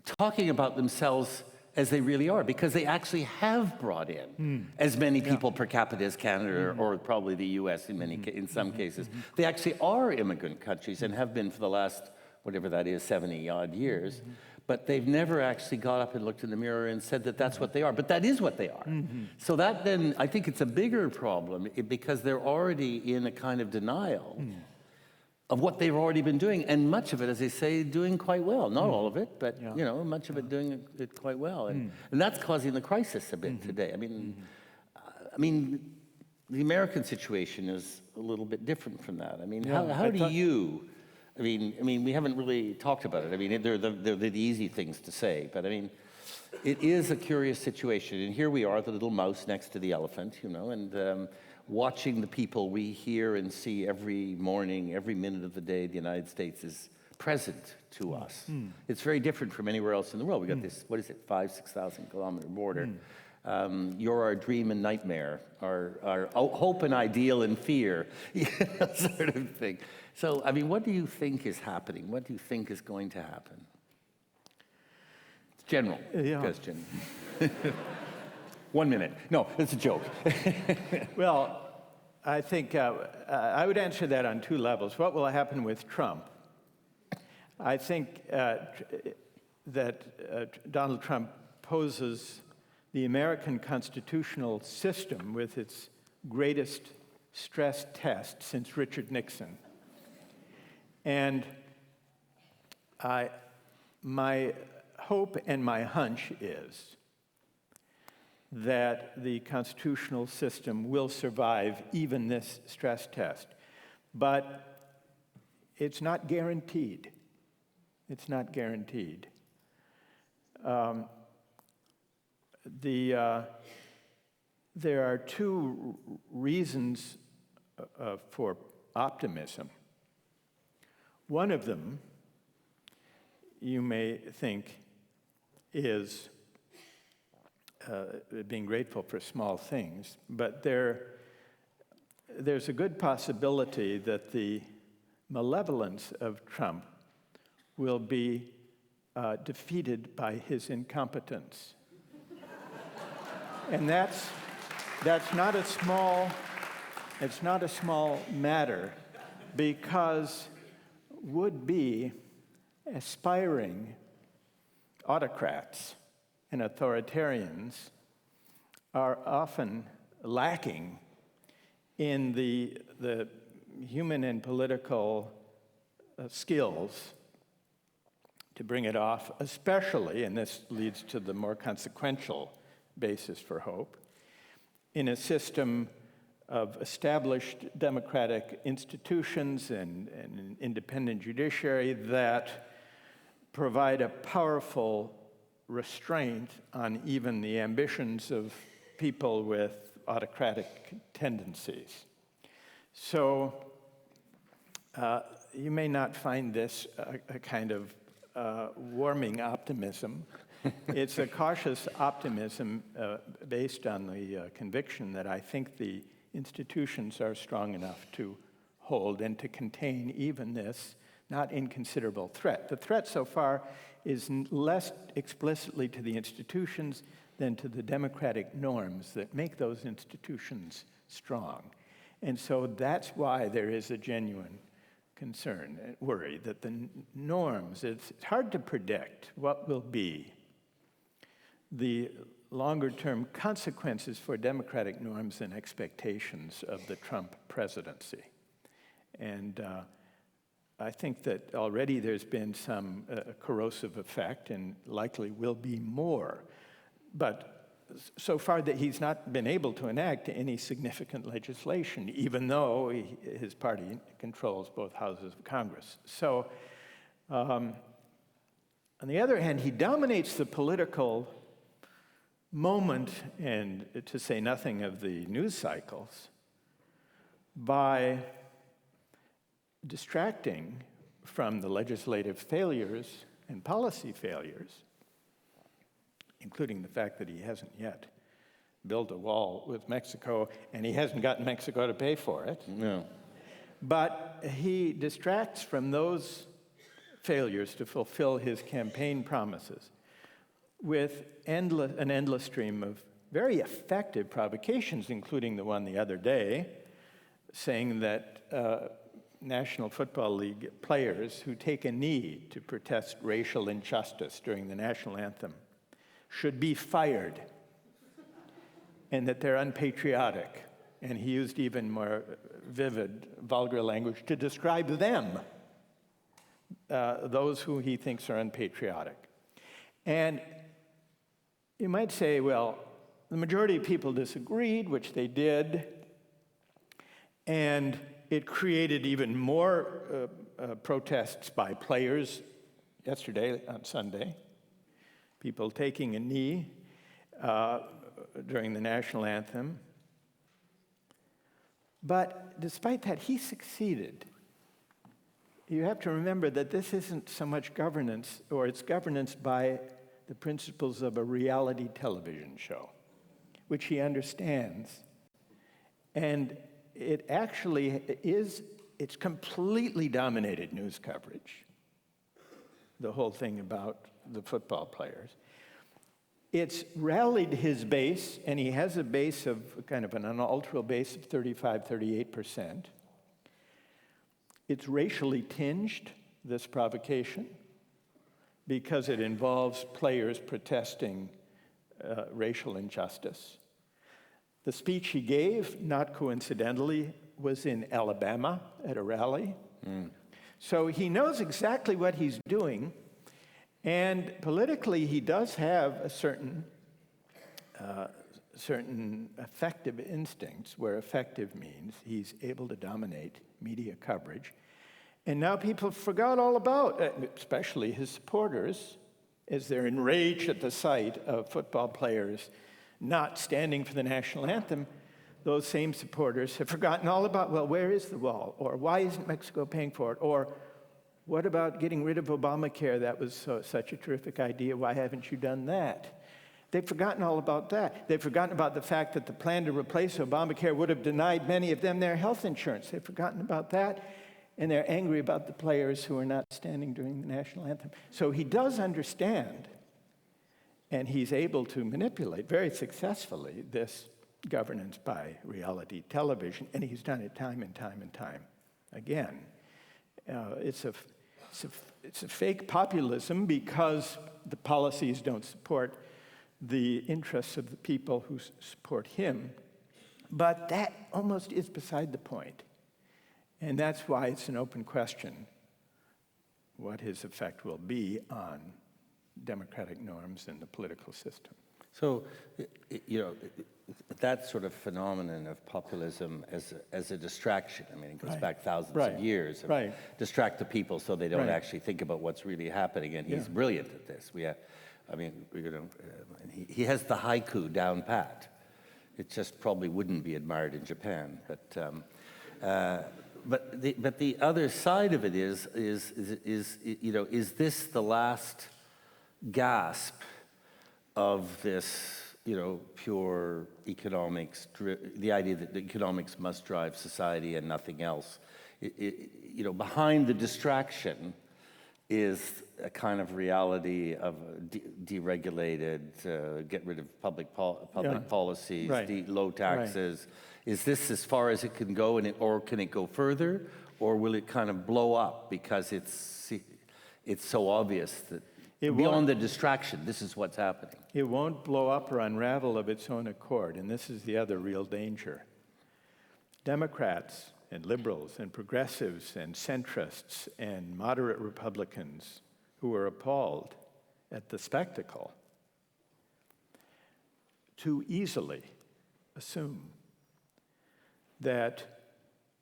talking about themselves as they really are, because they actually have brought in as many people per capita as Canada or probably the US in some cases. They actually are immigrant countries and have been for the last, whatever that is, 70 odd years. But they've never actually got up and looked in the mirror and said that that's what they are. But that is what they are. So that then, I think it's a bigger problem because they're already in a kind of denial of what they've already been doing, and much of it, as they say, doing quite well. Not all of it, but you know, much of it doing it quite well, and that's causing the crisis a bit today. I mean, the American situation is a little bit different from that. I mean, how do you? I mean, we haven't really talked about it. I mean, they're the easy things to say, but I mean, it is a curious situation, and here we are, the little mouse next to the elephant, you know, and. Watching the people we hear and see every morning, every minute of the day, the United States is present to us. It's very different from anywhere else in the world. We got this, what is it, 5,000-6,000 kilometer border. You're our dream and nightmare, our hope and ideal and fear, sort of thing. So, I mean, what do you think is happening? What do you think is going to happen? It's general question. 1 minute. No, it's a joke. Well, I think I would answer that on two levels. What will happen with Trump? I think that Donald Trump poses the American constitutional system with its greatest stress test since Richard Nixon. And my hope and my hunch is that the constitutional system will survive even this stress test. But it's not guaranteed. It's not guaranteed. There are two reasons for optimism. One of them, you may think, is being grateful for small things, but there's a good possibility that the malevolence of Trump will be defeated by his incompetence. And that's not a small matter, because would-be aspiring autocrats and authoritarians are often lacking in the human and political skills to bring it off, especially, and this leads to the more consequential basis for hope, in a system of established democratic institutions and an independent judiciary that provide a powerful restraint on even the ambitions of people with autocratic tendencies. So you may not find this a kind of warming optimism. It's a cautious optimism based on the conviction that I think the institutions are strong enough to hold and to contain even this not inconsiderable threat. The threat so far is less explicitly to the institutions than to the democratic norms that make those institutions strong. And so that's why there is a genuine concern, worry, that the norms, it's hard to predict what will be the longer-term consequences for democratic norms and expectations of the Trump presidency. And I think that already there's been some corrosive effect, and likely will be more. But so far that he's not been able to enact any significant legislation, even though his party controls both houses of Congress. So on the other hand, he dominates the political moment, and to say nothing of the news cycles, by distracting from the legislative failures and policy failures, including the fact that he hasn't yet built a wall with Mexico, and he hasn't gotten Mexico to pay for it. No. But he distracts from those failures to fulfill his campaign promises with an endless stream of very effective provocations, including the one the other day, saying that National Football League players who take a knee to protest racial injustice during the national anthem should be fired, and that they're unpatriotic. And he used even more vivid, vulgar language to describe them, those who he thinks are unpatriotic. And you might say, well, the majority of people disagreed, which they did, and it created even more protests by players yesterday on Sunday, people taking a knee during the national anthem. But despite that, he succeeded. You have to remember that this isn't so much governance, or it's governance by the principles of a reality television show, which he understands. And it actually is, it's completely dominated news coverage, the whole thing about the football players. It's rallied his base, and he has a base of kind of an unalterable base of 35-38%. It's racially tinged, this provocation, because it involves players protesting racial injustice. The speech he gave, not coincidentally, was in Alabama at a rally. So he knows exactly what he's doing. And politically, he does have a certain effective instincts, where effective means he's able to dominate media coverage. And now people forgot all about, especially his supporters, as they're enraged at the sight of football players not standing for the national anthem. Those same supporters have forgotten all about, well, where is the wall? Or why isn't Mexico paying for it? Or what about getting rid of Obamacare? That was such a terrific idea. Why haven't you done that? They've forgotten all about that. They've forgotten about the fact that the plan to replace Obamacare would have denied many of them their health insurance. They've forgotten about that, and they're angry about the players who are not standing during the national anthem. So he does understand, and he's able to manipulate very successfully this governance by reality television, and he's done it time and time and time again. It's a fake populism because the policies don't support the interests of the people who support him. But that almost is beside the point. And that's why it's an open question what his effect will be on democratic norms in the political system. So, that sort of phenomenon of populism as a distraction, I mean, it goes back thousands of years. Distract the people so they don't actually think about what's really happening, and he's brilliant at this. He has the haiku down pat. It just probably wouldn't be admired in Japan, but the other side of it is this the last gasp of this, pure economics, the idea that the economics must drive society and nothing else. Behind the distraction is a kind of reality of deregulated, get rid of public policies, low taxes. Is this as far as it can go, or can it go further, or will it kind of blow up because it's so obvious that beyond the distraction, this is what's happening? It won't blow up or unravel of its own accord, and this is the other real danger. Democrats and liberals and progressives and centrists and moderate Republicans who are appalled at the spectacle too easily assume that,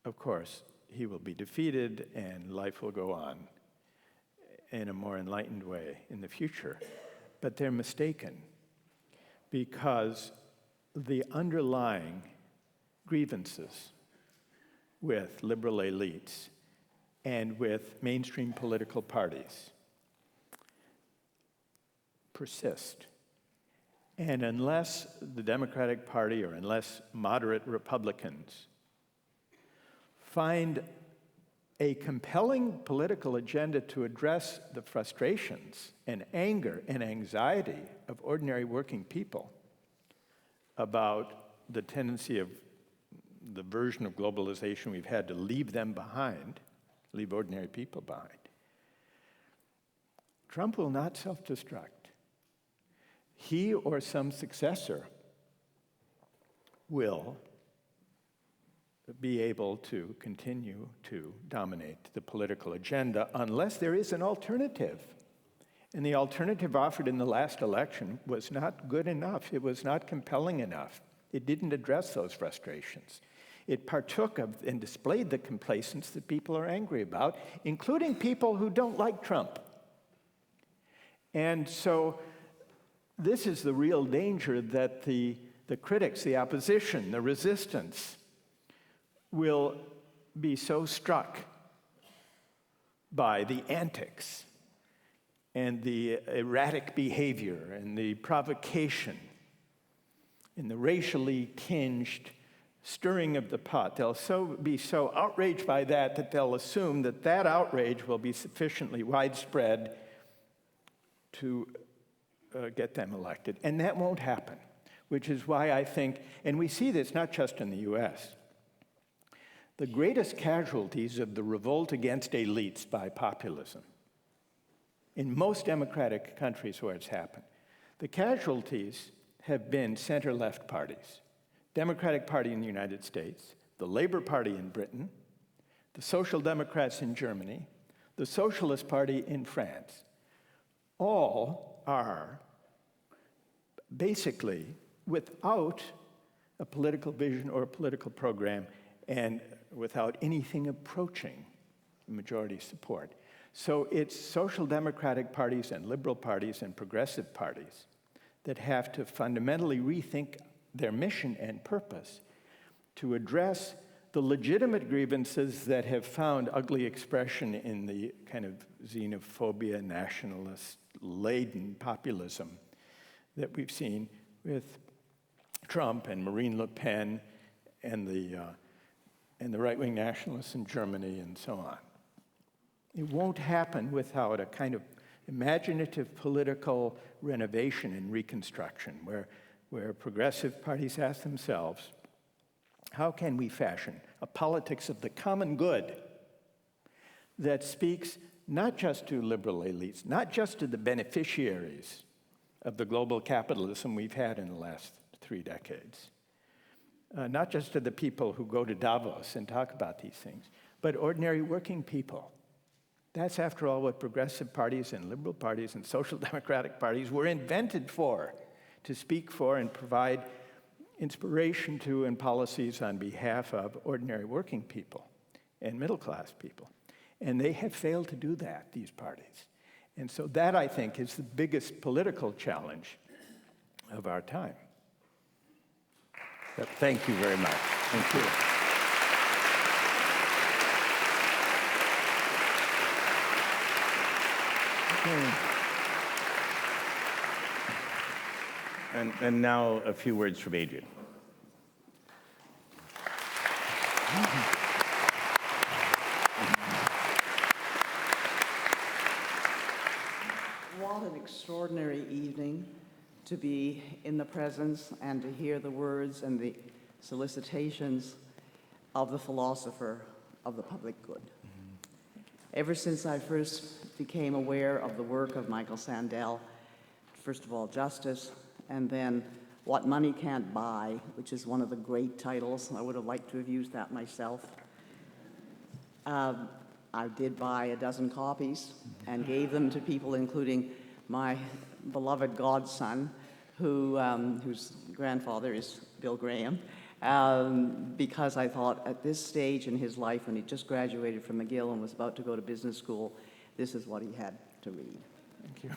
of course, he will be defeated and life will go on in a more enlightened way in the future. But they're mistaken, because the underlying grievances with liberal elites and with mainstream political parties persist. And unless the Democratic Party, or unless moderate Republicans find a compelling political agenda to address the frustrations and anger and anxiety of ordinary working people about the tendency of the version of globalization we've had to leave them behind, leave ordinary people behind. Trump will not self-destruct. He or some successor will be able to continue to dominate the political agenda unless there is an alternative. And the alternative offered in the last election was not good enough. It was not compelling enough. It didn't address those frustrations. It partook of and displayed the complacence that people are angry about, including people who don't like Trump. And so this is the real danger, that the critics, the opposition, the resistance will be so struck by the antics and the erratic behavior and the provocation and the racially tinged stirring of the pot. They'll be so outraged by that they'll assume that that outrage will be sufficiently widespread to get them elected. And that won't happen, which is why I think, and we see this not just in the US, the greatest casualties of the revolt against elites by populism, in most democratic countries where it's happened, the casualties have been center-left parties. Democratic Party in the United States, the Labour Party in Britain, the Social Democrats in Germany, the Socialist Party in France. All are basically without a political vision or a political program and without anything approaching majority support. So it's social democratic parties and liberal parties and progressive parties that have to fundamentally rethink their mission and purpose to address the legitimate grievances that have found ugly expression in the kind of xenophobia, nationalist-laden populism that we've seen with Trump and Marine Le Pen and the right-wing nationalists in Germany and so on. It won't happen without a kind of imaginative political renovation and reconstruction where progressive parties ask themselves, how can we fashion a politics of the common good that speaks not just to liberal elites, not just to the beneficiaries of the global capitalism we've had in the last 3 decades, not just to the people who go to Davos and talk about these things, but ordinary working people. That's, after all, what progressive parties and liberal parties and social democratic parties were invented for, to speak for and provide inspiration to and policies on behalf of ordinary working people and middle-class people. And they have failed to do that, these parties. And so that, I think, is the biggest political challenge of our time. Thank you very much. Thank you. And now a few words from Adrian. What an extraordinary evening to be in the presence and to hear the words and the solicitations of the philosopher of the public good. Ever since I first became aware of the work of Michael Sandel, first of all, Justice, and then What Money Can't Buy, which is one of the great titles. I would have liked to have used that myself. I did buy a dozen copies and gave them to people, including my beloved godson, whose grandfather is Bill Graham, because I thought at this stage in his life, when he just graduated from McGill and was about to go to business school, this is what he had to read. Thank you.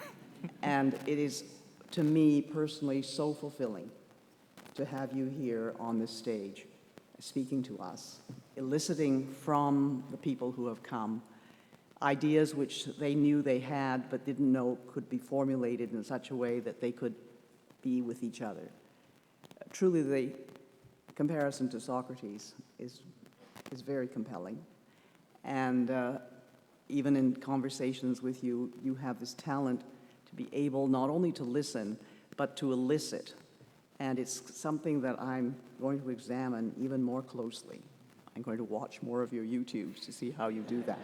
And it is, to me personally, so fulfilling to have you here on this stage, speaking to us, eliciting from the people who have come ideas which they knew they had but didn't know could be formulated in such a way that they could be with each other. Truly, the comparison to Socrates is very compelling. And even in conversations with you, you have this talent to be able not only to listen, but to elicit. And it's something that I'm going to examine even more closely. I'm going to watch more of your YouTubes to see how you do that.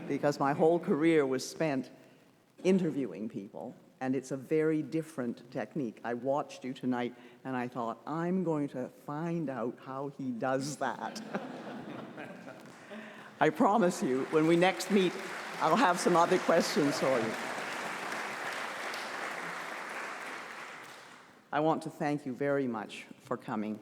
Because my whole career was spent interviewing people, and it's a very different technique. I watched you tonight, and I thought, I'm going to find out how he does that. I promise you, when we next meet, I'll have some other questions for you. I want to thank you very much for coming.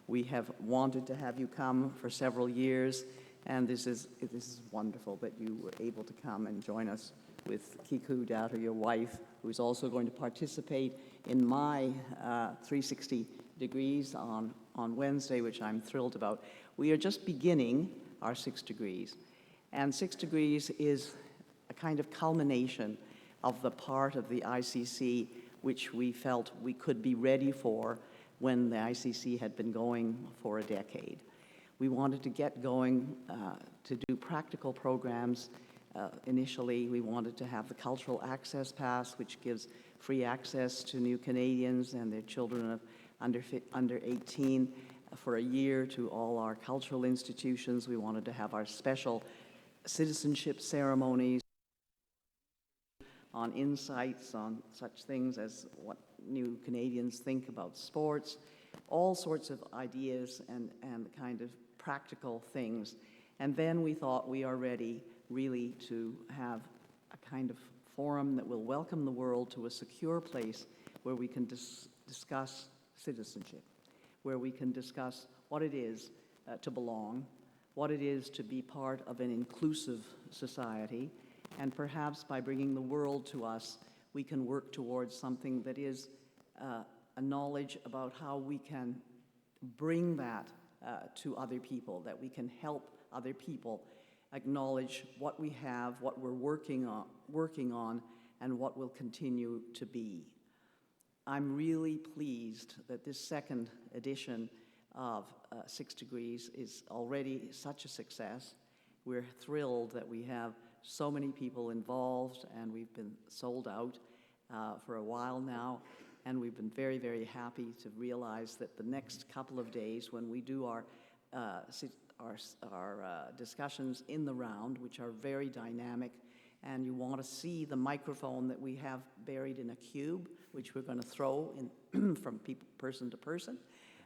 We have wanted to have you come for several years, and this is wonderful that you were able to come and join us with Kiku Data, your wife, who is also going to participate in my 360 degrees on Wednesday, which I'm thrilled about. We are just beginning our 6 degrees, and 6 degrees is a kind of culmination of the part of the ICC which we felt we could be ready for when the ICC had been going for a decade. We wanted to get going to do practical programs. Initially, we wanted to have the Cultural Access Pass, which gives free access to new Canadians and their children of under 18 for a year to all our cultural institutions. We wanted to have our special citizenship ceremonies on insights on such things as what new Canadians think about sports, all sorts of ideas and kind of practical things. And then we thought we are ready really to have a kind of forum that will welcome the world to a secure place where we can discuss citizenship, where we can discuss what it is to belong, what it is to be part of an inclusive society, and perhaps by bringing the world to us, we can work towards something that is a knowledge about how we can bring that to other people, that we can help other people acknowledge what we have, what we're working on, and what will continue to be. I'm really pleased that this second edition of 6 Degrees is already such a success. We're thrilled that we have so many people involved, and we've been sold out for a while now, and we've been very, very happy to realize that the next couple of days when we do our discussions in the round, which are very dynamic, and you want to see the microphone that we have buried in a cube, which we're going to throw in from person to person.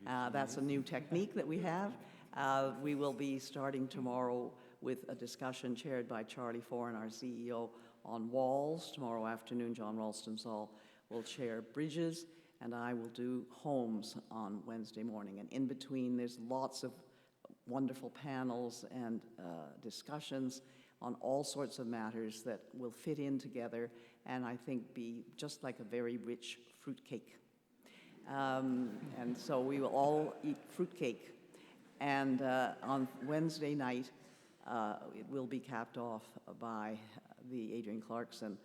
That's a new technique that we have. We will be starting tomorrow with a discussion chaired by Charlie Foran, our CEO, on walls. Tomorrow afternoon, John Ralston-Saul will chair bridges, and I will do homes on Wednesday morning. And in between, there's lots of wonderful panels and discussions on all sorts of matters that will fit in together and I think be just like a very rich fruitcake. And so we will all eat fruitcake. And on Wednesday night, it will be capped off by the Adrienne Clarkson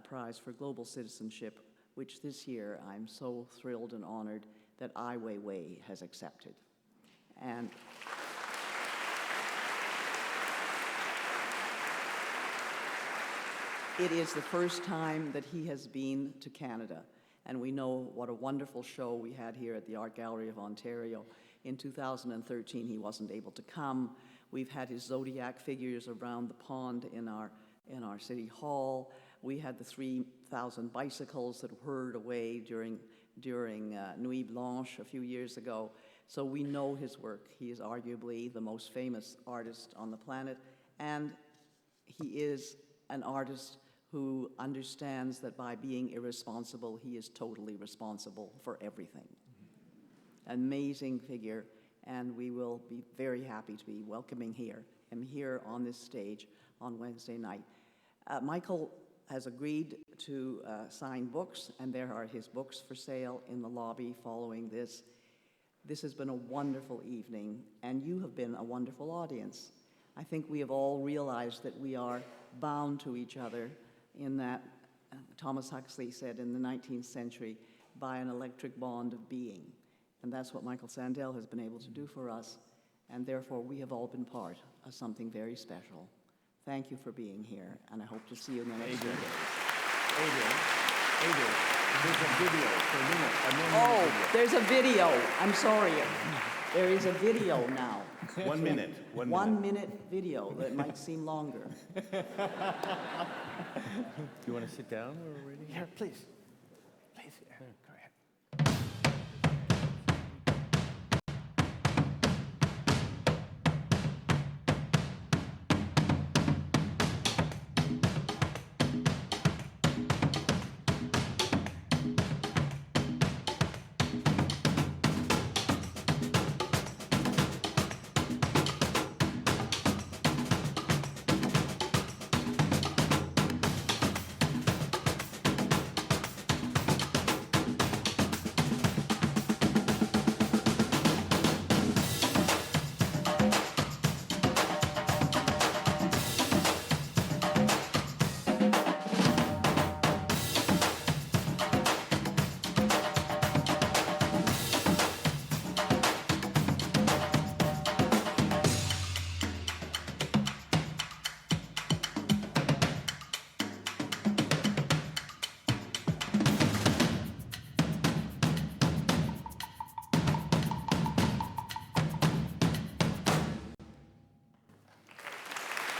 Prize for Global Citizenship, which this year I'm so thrilled and honored that Ai Weiwei has accepted. And it is the first time that he has been to Canada, and we know what a wonderful show we had here at the Art Gallery of Ontario. In 2013, he wasn't able to come. We've had his zodiac figures around the pond in our city hall. We had the 3,000 bicycles that whirred away during Nuit Blanche a few years ago. So we know his work. He is arguably the most famous artist on the planet, and he is an artist who understands that by being irresponsible, he is totally responsible for everything. Amazing figure, and we will be very happy to be welcoming him here on this stage on Wednesday night. Michael has agreed to sign books, and there are his books for sale in the lobby following this. This has been a wonderful evening, and you have been a wonderful audience. I think we have all realized that we are bound to each other in that, Thomas Huxley said in the 19th century, by an electric bond of being. And that's what Michael Sandel has been able to do for us. And therefore, we have all been part of something very special. thank you for being here, and I hope to see you in the next meeting. Adrian, there's a video for a minute. Oh, there's a video. I'm sorry. There is a video now. 1 minute. 1 minute. 1 minute video that might seem longer. Do you want to sit down while we're reading? Here, please. Please, yeah, go ahead.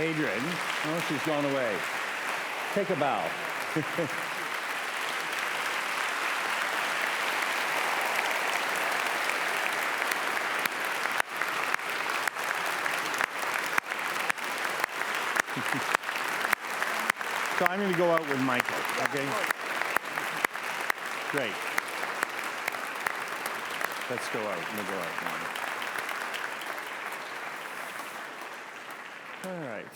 Adrian, oh, she's gone away. Take a bow. So I'm going to go out with Michael, okay? Great. Let's go out. We'll go out now. All right.